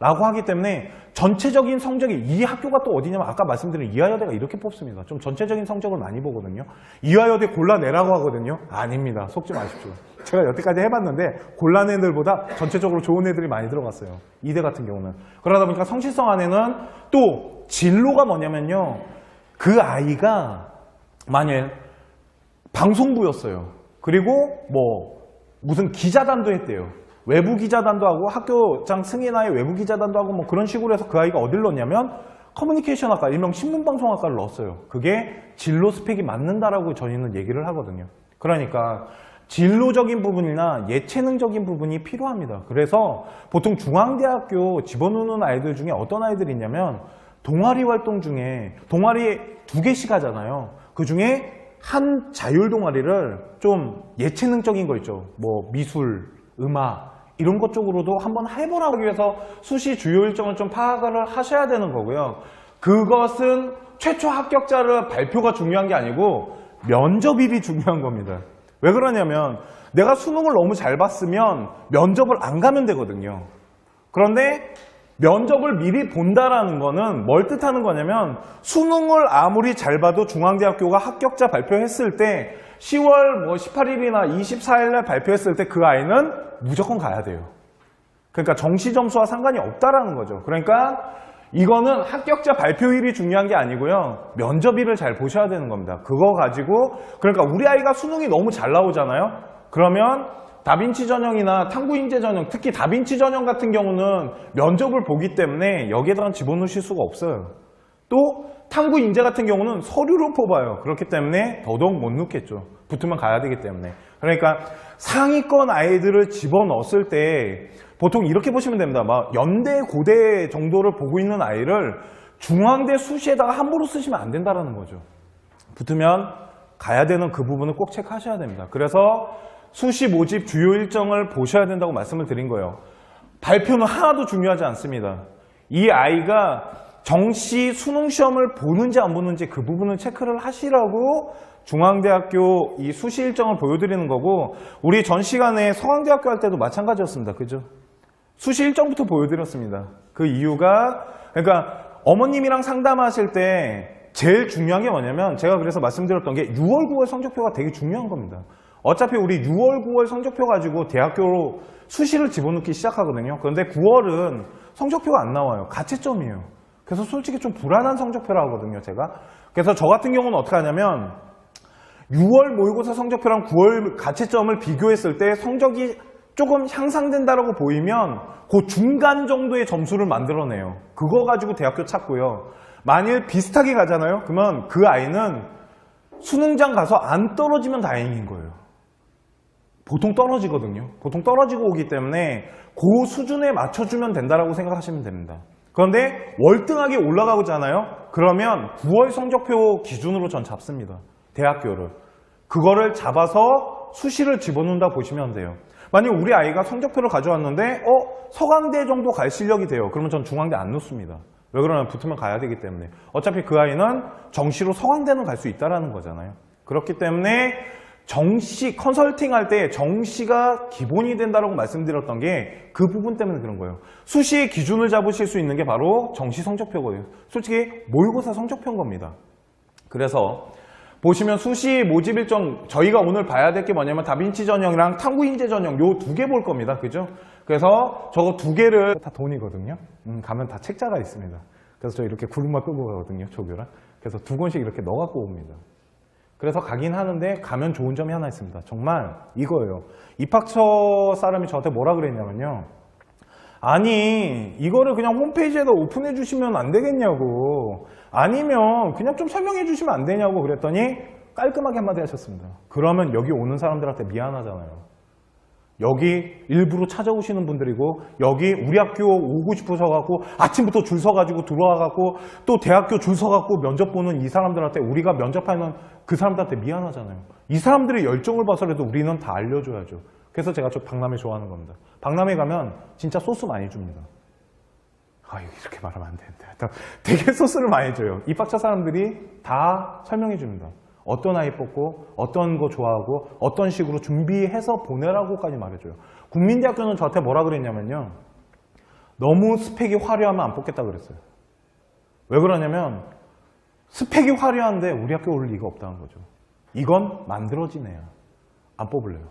[SPEAKER 1] 라고 하기 때문에 전체적인 성적이 이 학교가 또 어디냐면 아까 말씀드린 이화여대가 이렇게 뽑습니다. 좀 전체적인 성적을 많이 보거든요. 이화여대 골라내라고 하거든요. 아닙니다. 속지 마십시오. 제가 여태까지 해봤는데 골라낸 애들보다 전체적으로 좋은 애들이 많이 들어갔어요. 이대 같은 경우는. 그러다 보니까 성실성 안에는 또 진로가 뭐냐면요. 그 아이가 만일 방송부였어요. 그리고 무슨 기자단도 했대요. 외부 기자단도 하고 학교장 승인하에 외부 기자단도 하고 뭐 그런 식으로 해서 그 아이가 어딜 넣었냐면 커뮤니케이션학과, 일명 신문방송학과를 넣었어요. 그게 진로 스펙이 맞는다라고 저희는 얘기를 하거든요. 그러니까 진로적인 부분이나 예체능적인 부분이 필요합니다. 그래서 보통 중앙대학교 집어넣는 아이들 중에 어떤 아이들이 있냐면 동아리 활동 중에 동아리 2개씩 하잖아요. 그 중에 한 자율 동아리를 좀 예체능적인 거 있죠. 미술, 음악 이런 것 쪽으로도 한번 해보라고 하기 위해서 수시 주요 일정을 좀 파악을 하셔야 되는 거고요. 그것은 최초 합격자를 발표가 중요한 게 아니고 면접입이 중요한 겁니다. 왜 그러냐면 내가 수능을 너무 잘 봤으면 면접을 안 가면 되거든요. 그런데 면접을 미리 본다라는 거는 뭘 뜻하는 거냐면 수능을 아무리 잘 봐도 중앙대학교가 합격자 발표했을 때 10월 18일이나 24일날 발표했을 때 그 아이는 무조건 가야 돼요. 그러니까 정시 점수와 상관이 없다라는 거죠. 그러니까 이거는 합격자 발표일이 중요한 게 아니고요. 면접일을 잘 보셔야 되는 겁니다. 그거 가지고 그러니까 우리 아이가 수능이 너무 잘 나오잖아요. 그러면 다빈치 전형이나 탐구인재 전형, 특히 다빈치 전형 같은 경우는 면접을 보기 때문에 여기에다가 집어넣으실 수가 없어요. 또 탐구인재 같은 경우는 서류로 뽑아요. 그렇기 때문에 더더욱 못 넣겠죠. 붙으면 가야 되기 때문에. 그러니까 상위권 아이들을 집어넣었을 때 보통 이렇게 보시면 됩니다. 연대, 고대 정도를 보고 있는 아이를 중앙대 수시에다가 함부로 쓰시면 안 된다는 거죠. 붙으면 가야 되는 그 부분을 꼭 체크하셔야 됩니다. 그래서 수시 모집 주요 일정을 보셔야 된다고 말씀을 드린 거예요. 발표는 하나도 중요하지 않습니다. 이 아이가 정시 수능 시험을 보는지 안 보는지 그 부분을 체크를 하시라고 중앙대학교 이 수시 일정을 보여드리는 거고, 우리 전 시간에 서강대학교 할 때도 마찬가지였습니다. 그죠? 수시 일정부터 보여드렸습니다. 그 이유가 그러니까 어머님이랑 상담하실 때 제일 중요한 게 뭐냐면 제가 그래서 말씀드렸던 게 6월, 9월 성적표가 되게 중요한 겁니다. 어차피 우리 6월, 9월 성적표 가지고 대학교로 수시를 집어넣기 시작하거든요. 그런데 9월은 성적표가 안 나와요. 가채점이에요. 그래서 솔직히 좀 불안한 성적표라 하거든요, 제가. 그래서 저 같은 경우는 어떻게 하냐면 6월 모의고사 성적표랑 9월 가채점을 비교했을 때 성적이 조금 향상된다라고 보이면 그 중간 정도의 점수를 만들어내요. 그거 가지고 대학교 찾고요. 만일 비슷하게 가잖아요. 그러면 그 아이는 수능장 가서 안 떨어지면 다행인 거예요. 보통 떨어지거든요. 보통 떨어지고 오기 때문에 그 수준에 맞춰주면 된다라고 생각하시면 됩니다. 그런데 월등하게 올라가잖아요. 그러면 9월 성적표 기준으로 전 잡습니다. 대학교를. 그거를 잡아서 수시를 집어넣는다 보시면 돼요. 만약 우리 아이가 성적표를 가져왔는데 서강대 정도 갈 실력이 돼요. 그러면 전 중앙대 안 넣습니다. 왜 그러냐면 붙으면 가야 되기 때문에. 어차피 그 아이는 정시로 서강대는 갈 수 있다는 거잖아요. 그렇기 때문에 정시 컨설팅 할 때 정시가 기본이 된다고 말씀드렸던 게 그 부분 때문에 그런 거예요. 수시의 기준을 잡으실 수 있는 게 바로 정시 성적표거든요. 솔직히 모의고사 성적표인 겁니다. 그래서 보시면 수시 모집 일정, 저희가 오늘 봐야 될 게 뭐냐면 다빈치 전형이랑 탐구인재 전형 요 2개 볼 겁니다. 그죠? 그래서 저거 2개를 다 돈이거든요. 가면 다 책자가 있습니다. 그래서 저 이렇게 구름만 끌고 가거든요, 조교랑. 그래서 2권씩 이렇게 넣어갖고 옵니다. 그래서 가긴 하는데 가면 좋은 점이 하나 있습니다. 정말 이거예요. 입학처 사람이 저한테 뭐라 그랬냐면요. 아니 이거를 그냥 홈페이지에다 오픈해 주시면 안 되겠냐고, 아니면 그냥 좀 설명해 주시면 안 되냐고 그랬더니 깔끔하게 한마디 하셨습니다. 그러면 여기 오는 사람들한테 미안하잖아요. 여기 일부러 찾아오시는 분들이고, 여기 우리 학교 오고 싶으셔갖고 아침부터 줄 서가지고 들어와갖고 또 대학교 줄 서갖고 면접 보는 이 사람들한테, 우리가 면접하는 그 사람들한테 미안하잖아요. 이 사람들의 열정을 봐서라도 우리는 다 알려줘야죠. 그래서 제가 저 박람회 좋아하는 겁니다. 박람회 가면 진짜 소스 많이 줍니다. 아, 이렇게 말하면 안 되는데. 되게 소스를 많이 줘요. 입학처 사람들이 다 설명해 줍니다. 어떤 아이 뽑고 어떤 거 좋아하고 어떤 식으로 준비해서 보내라고까지 말해줘요. 국민대학교는 저한테 뭐라 그랬냐면요. 너무 스펙이 화려하면 안 뽑겠다 그랬어요. 왜 그러냐면 스펙이 화려한데 우리 학교 올 리가 없다는 거죠. 이건 만들어진 애야. 안 뽑을래요.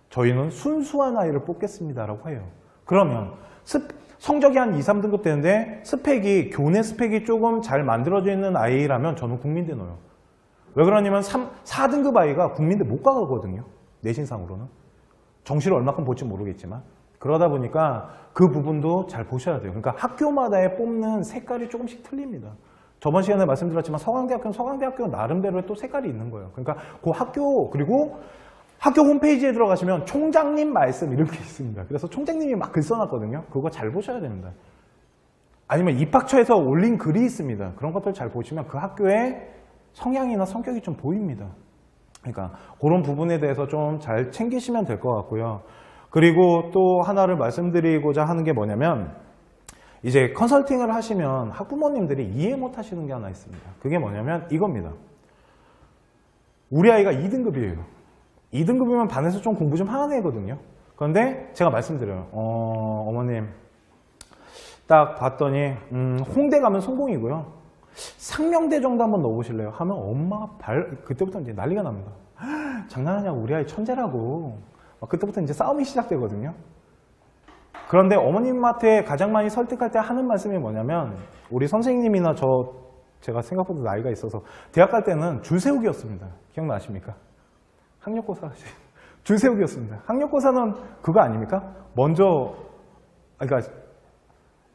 [SPEAKER 1] 저희는 순수한 아이를 뽑겠습니다라고 해요. 그러면 성적이 한 2, 3등급 되는데 스펙이, 교내 스펙이 조금 잘 만들어져 있는 아이라면 저는 국민대 넣어요. 왜 그러냐면 4등급 아이가 국민대 못 가거든요. 내신상으로는. 정시를 얼마큼 볼지 모르겠지만. 그러다 보니까 그 부분도 잘 보셔야 돼요. 그러니까 학교마다의 뽑는 색깔이 조금씩 틀립니다. 저번 시간에 말씀드렸지만 서강대학교는 서강대학교 나름대로의 또 색깔이 있는 거예요. 그러니까 그 학교, 그리고 학교 홈페이지에 들어가시면 총장님 말씀 이렇게 있습니다. 그래서 총장님이 막 글 써놨거든요. 그거 잘 보셔야 됩니다. 아니면 입학처에서 올린 글이 있습니다. 그런 것들 잘 보시면 그 학교의 성향이나 성격이 좀 보입니다. 그러니까 그런 부분에 대해서 좀 잘 챙기시면 될 것 같고요. 그리고 또 하나를 말씀드리고자 하는 게 뭐냐면, 이제 컨설팅을 하시면 학부모님들이 이해 못 하시는 게 하나 있습니다. 그게 뭐냐면 이겁니다. 우리 아이가 2등급이에요. 2등급이면 반에서 좀 공부 좀 하는 애거든요. 그런데 제가 말씀드려요. 어머님 딱 봤더니 홍대 가면 성공이고요. 상명대 정도 한번 넣어보실래요? 하면 엄마가 그때부터 이제 난리가 납니다. 장난하냐고, 우리 아이 천재라고. 그때부터 이제 싸움이 시작되거든요. 그런데 어머님한테 가장 많이 설득할 때 하는 말씀이 뭐냐면, 우리 선생님이나 제가 생각보다 나이가 있어서 대학 갈 때는 줄 세우기였습니다. 기억나십니까? 학력고사 줄 세우기였습니다. 학력고사는 그거 아닙니까? 먼저, 그러니까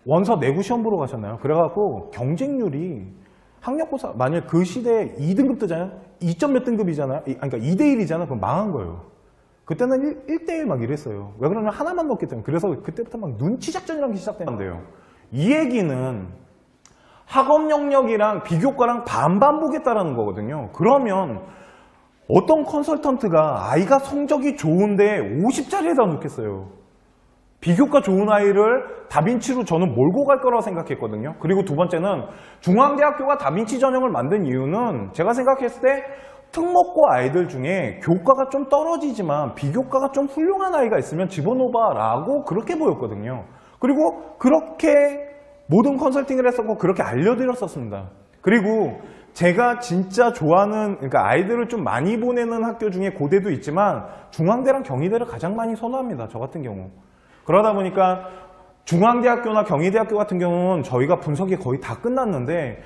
[SPEAKER 1] 원서 내고 시험 보러 가셨나요? 그래갖고 경쟁률이, 학력고사 만약 그 시대에 2등급 뜨잖아요? 2점 몇 등급이잖아요? 그러니까 2대1이잖아요? 그럼 망한 거예요. 그때는 1대1 막 이랬어요. 왜 그러냐면 하나만 넣기 때문에. 그래서 그때부터 막 눈치 작전이라는 게 시작되는데요. 이 얘기는 학업 영역이랑 비교과랑 반반 보겠다라는 거거든요. 그러면 어떤 컨설턴트가 아이가 성적이 좋은데 50짜리에다 놓겠어요. 비교과 좋은 아이를 다빈치로 저는 몰고 갈 거라고 생각했거든요. 그리고 두 번째는 중앙대학교가 다빈치 전형을 만든 이유는 제가 생각했을 때 특목고 아이들 중에 교과가 좀 떨어지지만 비교과가 좀 훌륭한 아이가 있으면 집어넣어봐라고 그렇게 보였거든요. 그리고 그렇게 모든 컨설팅을 했었고 그렇게 알려드렸었습니다. 그리고 제가 진짜 좋아하는, 그러니까 아이들을 좀 많이 보내는 학교 중에 고대도 있지만 중앙대랑 경희대를 가장 많이 선호합니다. 저 같은 경우. 그러다 보니까 중앙대학교나 경희대학교 같은 경우는 저희가 분석이 거의 다 끝났는데,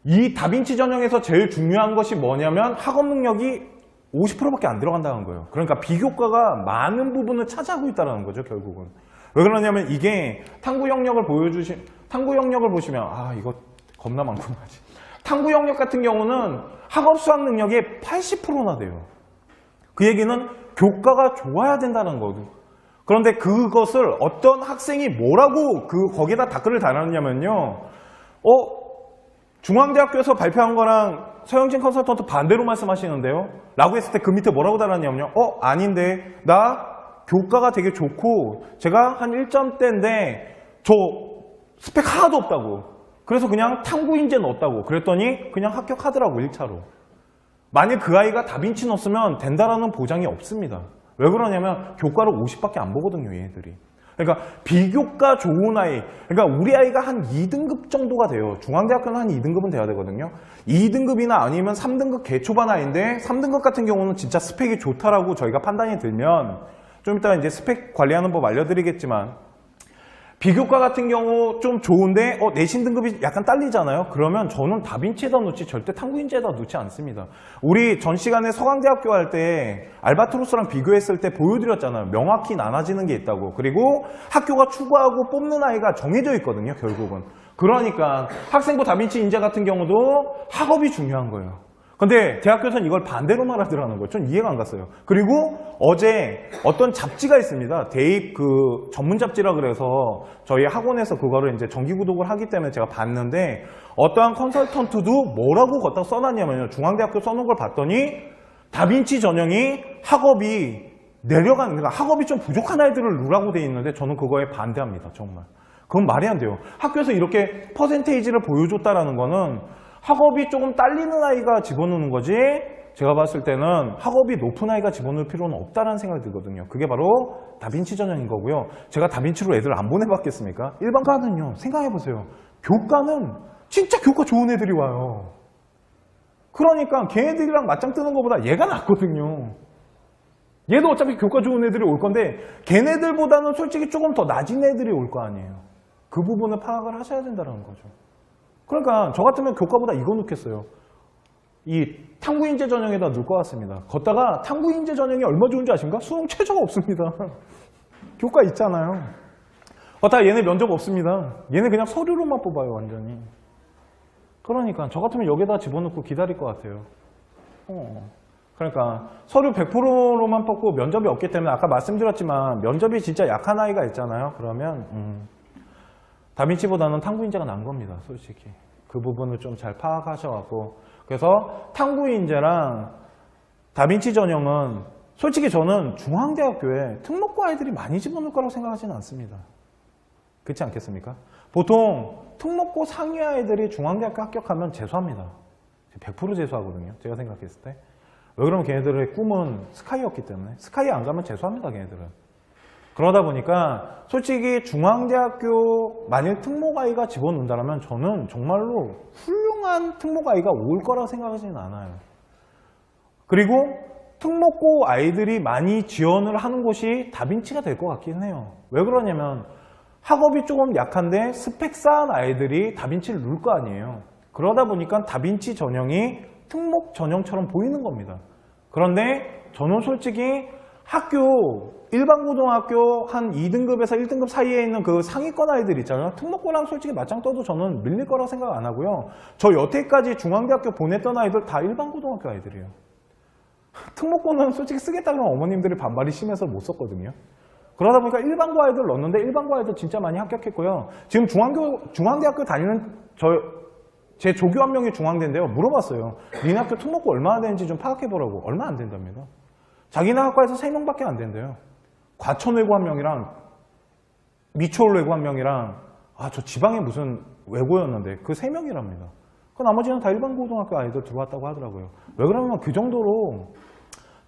[SPEAKER 1] 이 다빈치 전형에서 제일 중요한 것이 뭐냐면 학업 능력이 50%밖에 안 들어간다는 거예요. 그러니까 비교과가 많은 부분을 차지하고 있다는 거죠, 결국은. 왜 그러냐면 이게 탐구 영역을 보시면, 이거 겁나 많구나. 탐구 영역 같은 경우는 학업 수학 능력의 80%나 돼요. 그 얘기는 교과가 좋아야 된다는 거거든요. 그런데 그것을 어떤 학생이 뭐라고 거기에다 댓글을 달았냐면요. 중앙대학교에서 발표한 거랑 서영진 컨설턴트 반대로 말씀하시는데요? 라고 했을 때 그 밑에 뭐라고 달았냐면요. 아닌데, 나 교과가 되게 좋고 제가 한 1점대인데 저 스펙 하나도 없다고. 그래서 그냥 탐구인재 넣었다고. 그랬더니 그냥 합격하더라고, 1차로. 만약 그 아이가 다빈치 넣었으면 된다라는 보장이 없습니다. 왜 그러냐면 교과를 50밖에 안 보거든요, 얘네들이. 그러니까 비교과 좋은 아이, 그러니까 우리 아이가 한 2등급 정도가 돼요. 중앙대학교는 한 2등급은 돼야 되거든요. 2등급이나 아니면 3등급 개초반 아이인데 3등급 같은 경우는 진짜 스펙이 좋다라고 저희가 판단이 들면, 좀 이따 이제 스펙 관리하는 법 알려드리겠지만, 비교과 같은 경우 좀 좋은데 내신 등급이 약간 딸리잖아요. 그러면 저는 다빈치에다 놓지 절대 탐구인재에다 놓지 않습니다. 우리 전 시간에 서강대학교 할 때 알바트로스랑 비교했을 때 보여드렸잖아요. 명확히 나눠지는 게 있다고. 그리고 학교가 추구하고 뽑는 아이가 정해져 있거든요. 결국은. 그러니까 학생부 다빈치 인재 같은 경우도 학업이 중요한 거예요. 근데 대학교에서는 이걸 반대로 말하더라는 거예요. 전 이해가 안 갔어요. 그리고 어제 어떤 잡지가 있습니다. 대입 그 전문 잡지라 그래서 저희 학원에서 그거를 이제 정기 구독을 하기 때문에 제가 봤는데 어떠한 컨설턴트도 뭐라고 걷다 써놨냐면요. 중앙대학교 써놓은 걸 봤더니 다빈치 전형이 학업이 내려가는, 그러니까 학업이 좀 부족한 아이들을 누라고 돼 있는데 저는 그거에 반대합니다. 정말. 그건 말이 안 돼요. 학교에서 이렇게 퍼센테이지를 보여줬다라는 거는 학업이 조금 딸리는 아이가 집어넣는 거지 제가 봤을 때는 학업이 높은 아이가 집어넣을 필요는 없다는 생각이 들거든요. 그게 바로 다빈치 전형인 거고요. 제가 다빈치로 애들 안 보내봤겠습니까? 일반과는요. 생각해보세요. 교과는 진짜 교과 좋은 애들이 와요. 그러니까 걔네들이랑 맞짱 뜨는 것보다 얘가 낫거든요. 얘도 어차피 교과 좋은 애들이 올 건데 걔네들보다는 솔직히 조금 더 낮은 애들이 올 거 아니에요. 그 부분을 파악을 하셔야 된다는 거죠. 그러니까 저 같으면 교과보다 이거 넣겠어요. 이 탐구인재 전형에다 넣을 것 같습니다. 걷다가 탐구인재 전형이 얼마 좋은지 아십니까? 수능 최저가 없습니다. 교과 있잖아요. 걷다가 얘네 면접 없습니다. 얘네 그냥 서류로만 뽑아요. 완전히. 그러니까 저 같으면 여기다 집어넣고 기다릴 것 같아요. 그러니까 서류 100%로만 뽑고 면접이 없기 때문에 아까 말씀드렸지만 면접이 진짜 약한 아이가 있잖아요. 그러면 다빈치보다는 탐구인재가 난 겁니다. 솔직히. 그 부분을 좀 잘 파악하셔갖고. 그래서 탐구인재랑 다빈치 전형은 솔직히 저는 중앙대학교에 특목고 아이들이 많이 집어넣을 거라고 생각하지는 않습니다. 그렇지 않겠습니까? 보통 특목고 상위 아이들이 중앙대학교 합격하면 재수합니다. 100% 재수하거든요. 제가 생각했을 때. 왜 그러면 걔네들의 꿈은 스카이였기 때문에. 스카이 안 가면 재수합니다. 걔네들은. 그러다 보니까 솔직히 중앙대학교 만일 특목아이가 집어넣는다면 저는 정말로 훌륭한 특목아이가 올 거라고 생각하지는 않아요. 그리고 특목고 아이들이 많이 지원을 하는 곳이 다빈치가 될 것 같긴 해요. 왜 그러냐면 학업이 조금 약한데 스펙 쌓은 아이들이 다빈치를 누를 거 아니에요. 그러다 보니까 다빈치 전형이 특목 전형처럼 보이는 겁니다. 그런데 저는 솔직히 학교 일반 고등학교 한 2등급에서 1등급 사이에 있는 그 상위권 아이들 있잖아요. 특목고랑 솔직히 맞짱 떠도 저는 밀릴 거라고 생각 안 하고요. 저 여태까지 중앙대학교 보냈던 아이들 다 일반 고등학교 아이들이에요. 특목고는 솔직히 쓰겠다 그러면 어머님들이 반발이 심해서 못 썼거든요. 그러다 보니까 일반고 아이들 넣었는데 일반고 아이들 진짜 많이 합격했고요. 지금 중앙대학교 다니는 제 조교 한 명이 중앙대인데요. 물어봤어요. 니네 학교 특목고 얼마나 되는지 좀 파악해보라고. 얼마 안 된답니다. 자기네 학과에서 3명밖에 안 된대요. 과천외고 한 명이랑 미추홀외고 한 명이랑 저 지방에 무슨 외고였는데 그 3명이랍니다. 그 나머지는 다 일반 고등학교 아이들 들어왔다고 하더라고요. 왜 그러면 그 정도로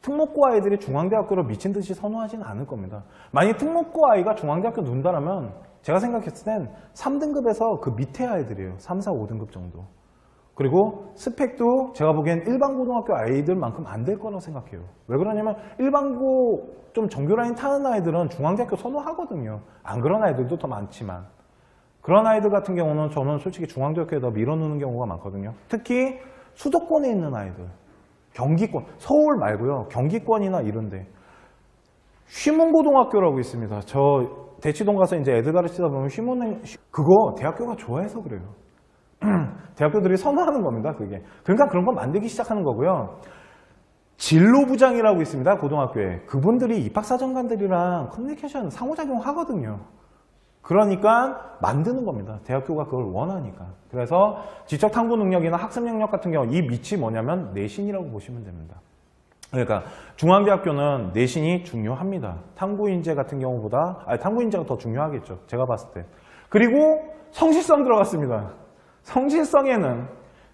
[SPEAKER 1] 특목고 아이들이 중앙대학교를 미친 듯이 선호하지는 않을 겁니다. 만약 특목고 아이가 중앙대학교 눈다라면 제가 생각했을 땐 3등급에서 그 밑에 아이들이에요. 3, 4, 5등급 정도. 그리고 스펙도 제가 보기엔 일반 고등학교 아이들만큼 안 될 거라고 생각해요. 왜 그러냐면 일반고 좀 정규 라인 타는 아이들은 중앙대학교 선호하거든요. 안 그런 아이들도 더 많지만 그런 아이들 같은 경우는 저는 솔직히 중앙대학교에다 밀어넣는 경우가 많거든요. 특히 수도권에 있는 아이들, 경기권, 서울 말고요. 경기권이나 이런데 휘문고등학교라고 있습니다. 저 대치동 가서 이제 애들 가르치다 보면 그거 대학교가 좋아해서 그래요. 대학교들이 선호하는 겁니다. 그게. 그러니까 그런 거 만들기 시작하는 거고요. 진로부장이라고 있습니다. 고등학교에. 그분들이 입학사정관들이랑 커뮤니케이션 상호작용 하거든요. 그러니까 만드는 겁니다. 대학교가 그걸 원하니까. 그래서 지적 탐구 능력이나 학습 능력 같은 경우 이 밑이 뭐냐면 내신이라고 보시면 됩니다. 그러니까 중앙대학교는 내신이 중요합니다. 탐구인재 같은 경우보다 탐구인재가 더 중요하겠죠. 제가 봤을 때. 그리고 성실성 들어갔습니다. 성실성에는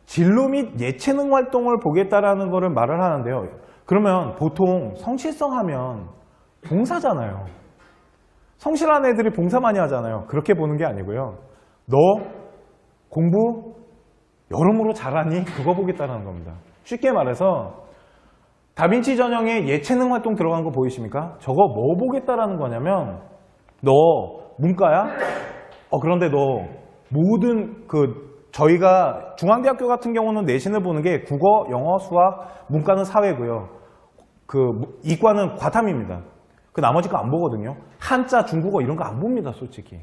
[SPEAKER 1] 진로 및 예체능 활동을 보겠다라는 거를 말을 하는데요. 그러면 보통 성실성 하면 봉사잖아요. 성실한 애들이 봉사 많이 하잖아요. 그렇게 보는 게 아니고요. 너 공부 여러모로 잘하니? 그거 보겠다는 겁니다. 쉽게 말해서 다빈치 전형에 예체능 활동 들어간 거 보이십니까? 저거 뭐 보겠다라는 거냐면 너 문과야? 그런데도 모든 저희가 중앙대학교 같은 경우는 내신을 보는 게 국어, 영어, 수학, 문과는 사회고요. 이과는 과탐입니다. 나머지 거 안 보거든요. 한자, 중국어 이런 거 안 봅니다, 솔직히.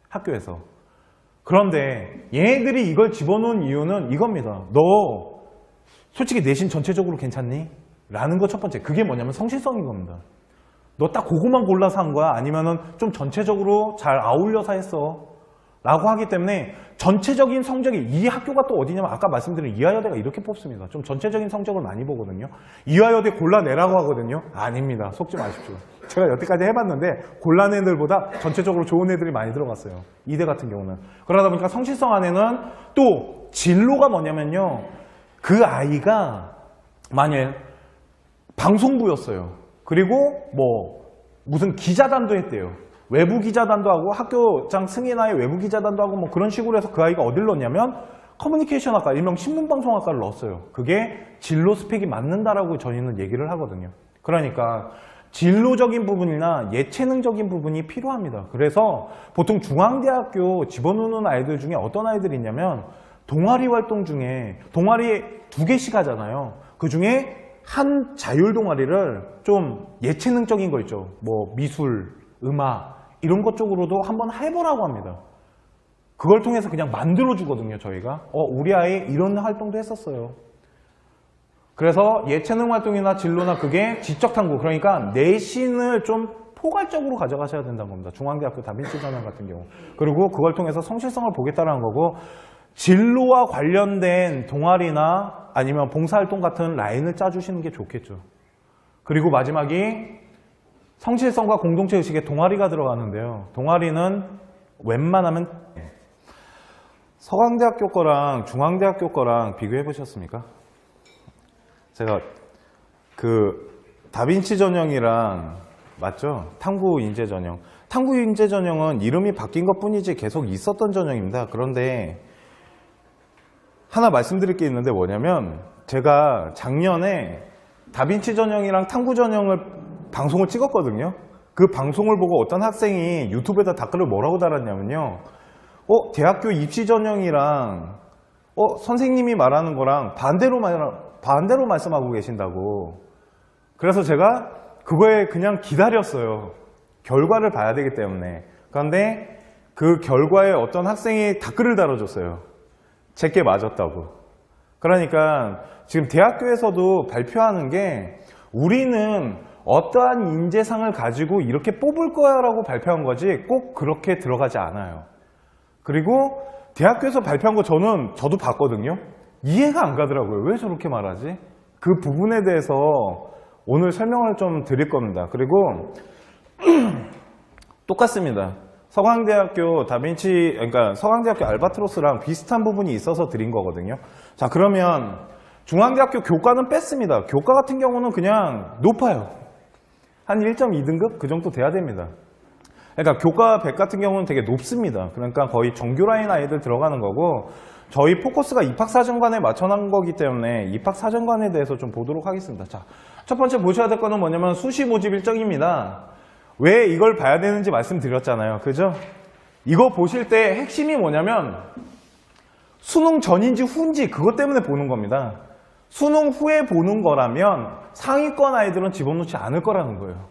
[SPEAKER 1] 학교에서. 그런데 얘네들이 이걸 집어넣은 이유는 이겁니다. 너 솔직히 내신 전체적으로 괜찮니? 라는 거 첫 번째. 그게 뭐냐면 성실성인 겁니다. 너 딱 그거만 골라서 한 거야? 아니면은 좀 전체적으로 잘 아울려서 했어? 라고 하기 때문에 전체적인 성적이, 이 학교가 또 어디냐면 아까 말씀드린 이화여대가 이렇게 뽑습니다. 좀 전체적인 성적을 많이 보거든요. 이화여대 골라내라고 하거든요. 아닙니다. 속지 마십시오. 제가 여태까지 해봤는데 골라낸 애들보다 전체적으로 좋은 애들이 많이 들어갔어요. 이대 같은 경우는. 그러다 보니까 성실성 안에는 또 진로가 뭐냐면요. 그 아이가 만일 방송부였어요. 그리고 무슨 기자단도 했대요. 외부 기자단도 하고 학교장 승인하에 외부 기자단도 하고 그런 식으로 해서 그 아이가 어딜 넣었냐면 커뮤니케이션학과, 일명 신문방송학과를 넣었어요. 그게 진로 스펙이 맞는다라고 저희는 얘기를 하거든요. 그러니까 진로적인 부분이나 예체능적인 부분이 필요합니다. 그래서 보통 중앙대학교 집어넣는 아이들 중에 어떤 아이들이 있냐면 동아리 활동 중에 동아리 2개씩 하잖아요. 그 중에 한 자율 동아리를 좀 예체능적인 거 있죠. 미술, 음악 이런 것 쪽으로도 한번 해보라고 합니다. 그걸 통해서 그냥 만들어주거든요, 저희가. 우리 아이 이런 활동도 했었어요. 그래서 예체능 활동이나 진로나 그게 지적탐구, 그러니까 내신을 좀 포괄적으로 가져가셔야 된다는 겁니다. 중앙대학교 다빈치 전형 같은 경우. 그리고 그걸 통해서 성실성을 보겠다는 거고, 진로와 관련된 동아리나 아니면 봉사활동 같은 라인을 짜주시는 게 좋겠죠. 그리고 마지막이 성실성과 공동체 의식에 동아리가 들어가는데요. 동아리는 웬만하면 서강대학교 거랑 중앙대학교 거랑 비교해 보셨습니까? 제가 다빈치 전형이랑 맞죠? 탐구 인재 전형. 탐구 인재 전형은 이름이 바뀐 것 뿐이지 계속 있었던 전형입니다. 그런데 하나 말씀드릴 게 있는데 뭐냐면 제가 작년에 다빈치 전형이랑 탐구 전형을 방송을 찍었거든요. 그 방송을 보고 어떤 학생이 유튜브에다 댓글을 뭐라고 달았냐면요. 대학교 입시 전형이랑 선생님이 말하는 거랑 반대로 말씀하고 계신다고. 그래서 제가 그거에 그냥 기다렸어요. 결과를 봐야 되기 때문에. 그런데 그 결과에 어떤 학생이 댓글을 달아줬어요. 제게 맞았다고. 그러니까 지금 대학교에서도 발표하는 게 우리는 어떠한 인재상을 가지고 이렇게 뽑을 거야 라고 발표한 거지 꼭 그렇게 들어가지 않아요. 그리고 대학교에서 발표한 거 저도 봤거든요. 이해가 안 가더라고요. 왜 저렇게 말하지? 그 부분에 대해서 오늘 설명을 좀 드릴 겁니다. 그리고 똑같습니다. 서강대학교 그러니까 서강대학교 알바트로스랑 비슷한 부분이 있어서 드린 거거든요. 자, 그러면 중앙대학교 교과는 뺐습니다. 교과 같은 경우는 그냥 높아요. 한 1.2등급? 그 정도 돼야 됩니다. 그러니까 교과 100 같은 경우는 되게 높습니다. 그러니까 거의 정규 라인 아이들 들어가는 거고, 저희 포커스가 입학사정관에 맞춰놓은 거기 때문에 입학사정관에 대해서 좀 보도록 하겠습니다. 자, 첫 번째 보셔야 될 거는 뭐냐면 수시 모집 일정입니다. 왜 이걸 봐야 되는지 말씀드렸잖아요. 그죠? 이거 보실 때 핵심이 뭐냐면 수능 전인지 후인지 그것 때문에 보는 겁니다. 수능 후에 보는 거라면 상위권 아이들은 집어넣지 않을 거라는 거예요.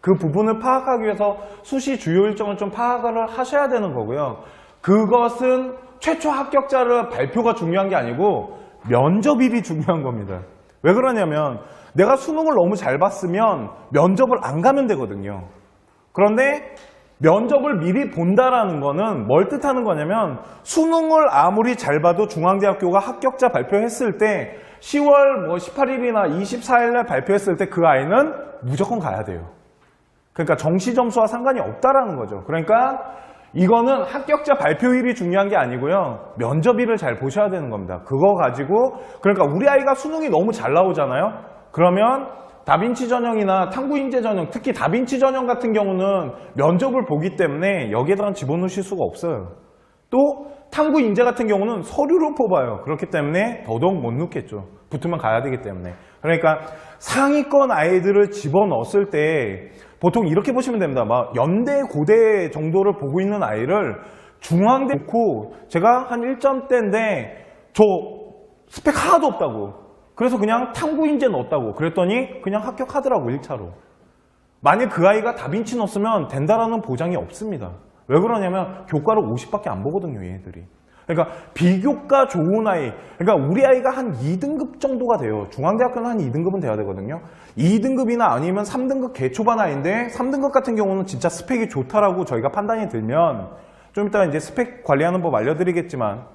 [SPEAKER 1] 그 부분을 파악하기 위해서 수시 주요 일정을 좀 파악을 하셔야 되는 거고요. 그것은 최초 합격자를 발표가 중요한 게 아니고 면접입이 중요한 겁니다. 왜 그러냐면 내가 수능을 너무 잘 봤으면 면접을 안 가면 되거든요. 그런데 면접을 미리 본다라는 거는 뭘 뜻하는 거냐면 수능을 아무리 잘 봐도 중앙대학교가 합격자 발표했을 때 10월 18일이나 24일날 발표했을 때 그 아이는 무조건 가야 돼요. 그러니까 정시 점수와 상관이 없다라는 거죠. 그러니까 이거는 합격자 발표일이 중요한 게 아니고요. 면접일을 잘 보셔야 되는 겁니다. 그거 가지고 그러니까 우리 아이가 수능이 너무 잘 나오잖아요. 그러면 다빈치 전형이나 탐구인재 전형, 특히 다빈치 전형 같은 경우는 면접을 보기 때문에 여기에다가 집어넣으실 수가 없어요. 또 탐구인재 같은 경우는 서류로 뽑아요. 그렇기 때문에 더더욱 못 넣겠죠. 붙으면 가야 되기 때문에. 그러니까 상위권 아이들을 집어넣었을 때 보통 이렇게 보시면 됩니다. 막 연대, 고대 정도를 보고 있는 아이를 중앙대 놓고 제가 한 1점대인데 저 스펙 하나도 없다고. 그래서 그냥 탐구인재 넣었다고. 그랬더니 그냥 합격하더라고 1차로. 만약 그 아이가 다빈치 넣었으면 된다라는 보장이 없습니다. 왜 그러냐면 교과를 50밖에 안 보거든요, 얘들이. 그러니까 비교과 좋은 아이, 그러니까 우리 아이가 한 2등급 정도가 돼요. 중앙대학교는 한 2등급은 돼야 되거든요. 2등급이나 아니면 3등급 개초반 아이인데 3등급 같은 경우는 진짜 스펙이 좋다라고 저희가 판단이 들면 좀 이따 이제 스펙 관리하는 법 알려드리겠지만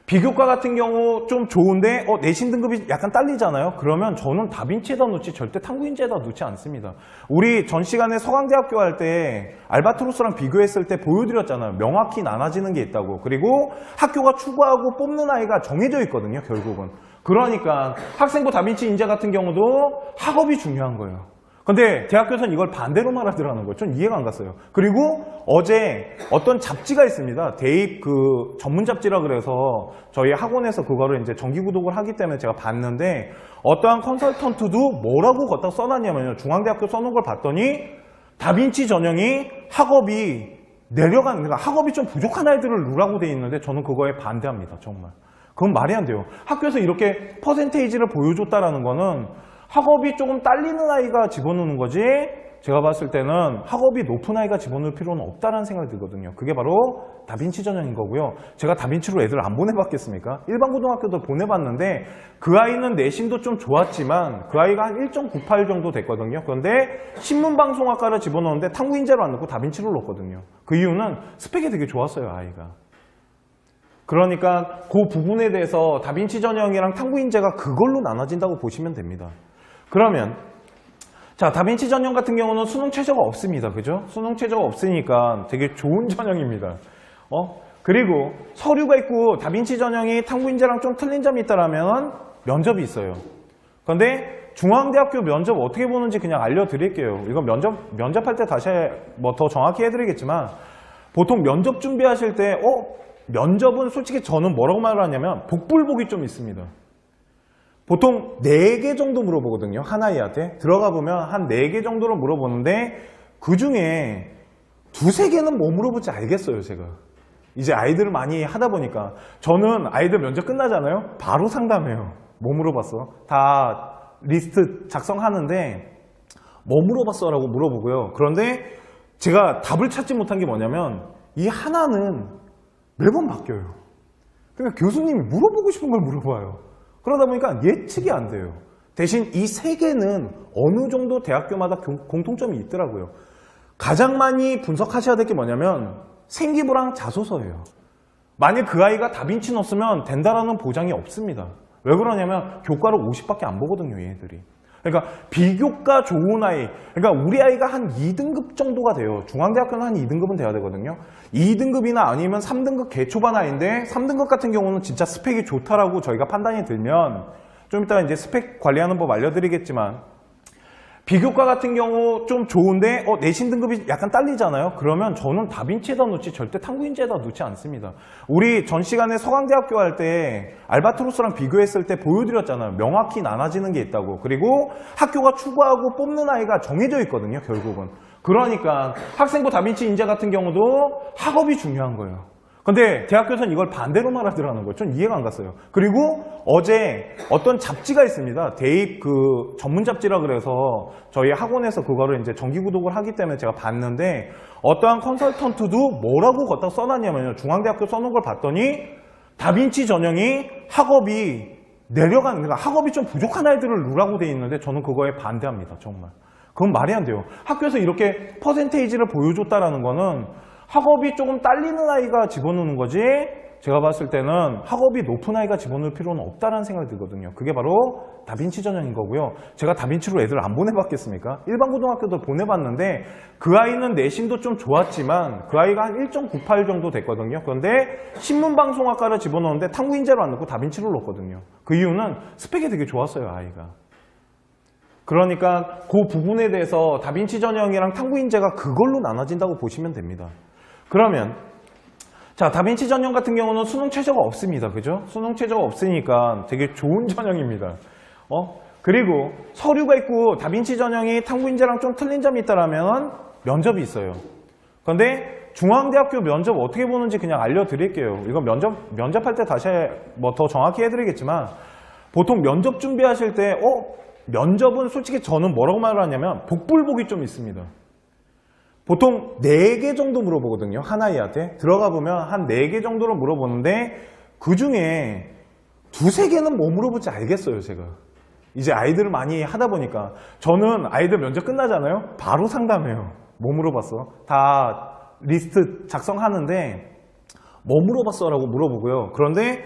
[SPEAKER 1] 비교과 같은 경우 좀 좋은데 내신 등급이 약간 딸리잖아요. 그러면 저는 다빈치에다 놓지 절대 탐구인재에다 놓지 않습니다. 우리 전 시간에 서강대학교 할 때 알바트로스랑 비교했을 때 보여드렸잖아요. 명확히 나눠지는 게 있다고. 그리고 학교가 추구하고 뽑는 아이가 정해져 있거든요, 결국은. 그러니까 학생부 다빈치 인재 같은 경우도 학업이 중요한 거예요. 근데 대학교에서는 이걸 반대로 말하더라는 거예요. 전 이해가 안 갔어요. 그리고 어제 어떤 잡지가 있습니다. 대입 그 전문 잡지라 그래서 저희 학원에서 그거를 이제 정기 구독을 하기 때문에 제가 봤는데 어떠한 컨설턴트도 뭐라고 걷다 써놨냐면요. 중앙대학교 써놓은 걸 봤더니 다빈치 전형이 학업이 내려가는, 그러니까 학업이 좀 부족한 아이들을 누라고 돼 있는데 저는 그거에 반대합니다. 정말. 그건 말이 안 돼요. 학교에서 이렇게 퍼센테이지를 보여줬다라는 거는 학업이 조금 딸리는 아이가 집어넣는 거지 제가 봤을 때는 학업이 높은 아이가 집어넣을 필요는 없다는 생각이 들거든요. 그게 바로 다빈치 전형인 거고요. 제가 다빈치로 애들 안 보내봤겠습니까? 일반 고등학교도 보내봤는데 그 아이는 내신도 좀 좋았지만 그 아이가 한 1.98 정도 됐거든요. 그런데 신문방송학과를 집어넣었는데 탐구인재로 안 넣고 다빈치로 넣었거든요. 그 이유는 스펙이 되게 좋았어요, 아이가. 그러니까 그 부분에 대해서 다빈치 전형이랑 탐구인재가 그걸로 나눠진다고 보시면 됩니다. 그러면 자, 다빈치 전형 같은 경우는 수능 최저가 없습니다. 그죠? 수능 최저가 없으니까 되게 좋은 전형입니다. 그리고 서류가 있고 다빈치 전형이 탐구인재랑 좀 틀린 점이 있다라면 면접이 있어요. 그런데 중앙대학교 면접 어떻게 보는지 그냥 알려드릴게요. 이건 면접할 때 다시 뭐 더 정확히 해드리겠지만 보통 면접 준비하실 때 면접은 솔직히 저는 뭐라고 말을 하냐면 복불복이 좀 있습니다. 보통 4개 정도 물어보거든요. 한 아이한테. 들어가 보면 한 4개 정도를 물어보는데 그 중에 2-3개는 뭐 물어볼지 알겠어요, 제가. 이제 아이들을 많이 하다 보니까. 저는 아이들 면접 끝나잖아요. 바로 상담해요. 뭐 물어봤어? 다 리스트 작성하는데 뭐 물어봤어? 라고 물어보고요. 그런데 제가 답을 찾지 못한 게 뭐냐면 이 하나는 매번 바뀌어요. 그러니까 교수님이 물어보고 싶은 걸 물어봐요. 그러다 보니까 예측이 안 돼요. 대신 이 3개는 어느 정도 대학교마다 공통점이 있더라고요. 가장 많이 분석하셔야 될 게 뭐냐면 생기부랑 자소서예요. 만약 그 아이가 다빈치 넣었으면 된다라는 보장이 없습니다. 왜 그러냐면 교과를 50밖에 안 보거든요, 얘들이. 그러니까 비교과 좋은 아이, 그러니까 우리 아이가 한 2등급 정도가 돼요. 중앙대학교는 한 2등급은 돼야 되거든요. 2등급이나 아니면 3등급 개초반 아이인데 3등급 같은 경우는 진짜 스펙이 좋다라고 저희가 판단이 들면 좀 이따 이제 스펙 관리하는 법 알려드리겠지만 비교과 같은 경우 좀 좋은데 내신 등급이 약간 딸리잖아요. 그러면 저는 다빈치에다 놓지 절대 탐구인재에다 놓지 않습니다. 우리 전 시간에 서강대학교 할 때 알바트로스랑 비교했을 때 보여드렸잖아요. 명확히 나눠지는 게 있다고. 그리고 학교가 추구하고 뽑는 아이가 정해져 있거든요, 결국은. 그러니까 학생부 다빈치 인재 같은 경우도 학업이 중요한 거예요. 근데 대학교에서는 이걸 반대로 말하더라는 거예요. 전 이해가 안 갔어요. 그리고 어제 어떤 잡지가 있습니다. 대입 그 전문 잡지라 그래서 저희 학원에서 그거를 이제 정기 구독을 하기 때문에 제가 봤는데 어떠한 컨설턴트도 뭐라고 걷다 써놨냐면요. 중앙대학교 써놓은 걸 봤더니 다빈치 전형이 학업이 내려가는, 그러니까 학업이 좀 부족한 아이들을 누라고 돼 있는데 저는 그거에 반대합니다. 정말. 그건 말이 안 돼요. 학교에서 이렇게 퍼센테이지를 보여줬다라는 거는 학업이 조금 딸리는 아이가 집어넣는 거지 제가 봤을 때는 학업이 높은 아이가 집어넣을 필요는 없다는 생각이 들거든요. 그게 바로 다빈치 전형인 거고요. 제가 다빈치로 애들 안 보내봤겠습니까? 일반 고등학교도 보내봤는데 그 아이는 내신도 좀 좋았지만 그 아이가 한 1.98 정도 됐거든요. 그런데 신문방송학과를 집어넣었는데 탐구인재로 안 넣고 다빈치로 넣었거든요. 그 이유는 스펙이 되게 좋았어요, 아이가. 그러니까 그 부분에 대해서 다빈치 전형이랑 탐구인재가 그걸로 나눠진다고 보시면 됩니다. 그러면 자, 다빈치 전형 같은 경우는 수능 최저가 없습니다. 그죠? 수능 최저가 없으니까 되게 좋은 전형입니다. 그리고 서류가 있고 다빈치 전형이 탐구인재랑 좀 틀린 점이 있다라면 면접이 있어요. 그런데 중앙대학교 면접 어떻게 보는지 그냥 알려드릴게요. 이건 면접할 때 다시 뭐 더 정확히 해드리겠지만, 보통 면접 준비하실 때, 면접은 솔직히 저는 뭐라고 말을 하냐면, 복불복이 좀 있습니다. 보통 4개 정도 물어보거든요. 한 아이한테. 들어가 보면 한 4개 정도를 물어보는데, 그 중에 2-3개는 뭐 물어볼지 알겠어요, 제가. 이제 아이들을 많이 하다 보니까. 저는 아이들 면접 끝나잖아요. 바로 상담해요. 뭐 물어봤어? 다 리스트 작성하는데 뭐 물어봤어? 라고 물어보고요. 그런데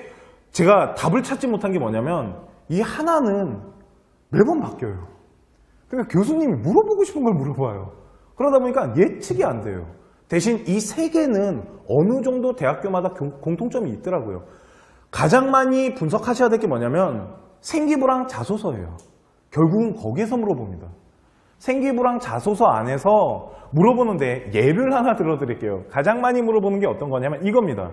[SPEAKER 1] 제가 답을 찾지 못한 게 뭐냐면 이 하나는 매번 바뀌어요. 그러니까 교수님이 물어보고 싶은 걸 물어봐요. 그러다 보니까 예측이 안 돼요. 대신 이 3개는 어느 정도 대학교마다 공통점이 있더라고요. 가장 많이 분석하셔야 될 게 뭐냐면 생기부랑 자소서예요. 결국은 거기에서 물어봅니다. 생기부랑 자소서 안에서 물어보는데 예를 하나 들어드릴게요. 가장 많이 물어보는 게 어떤 거냐면 이겁니다.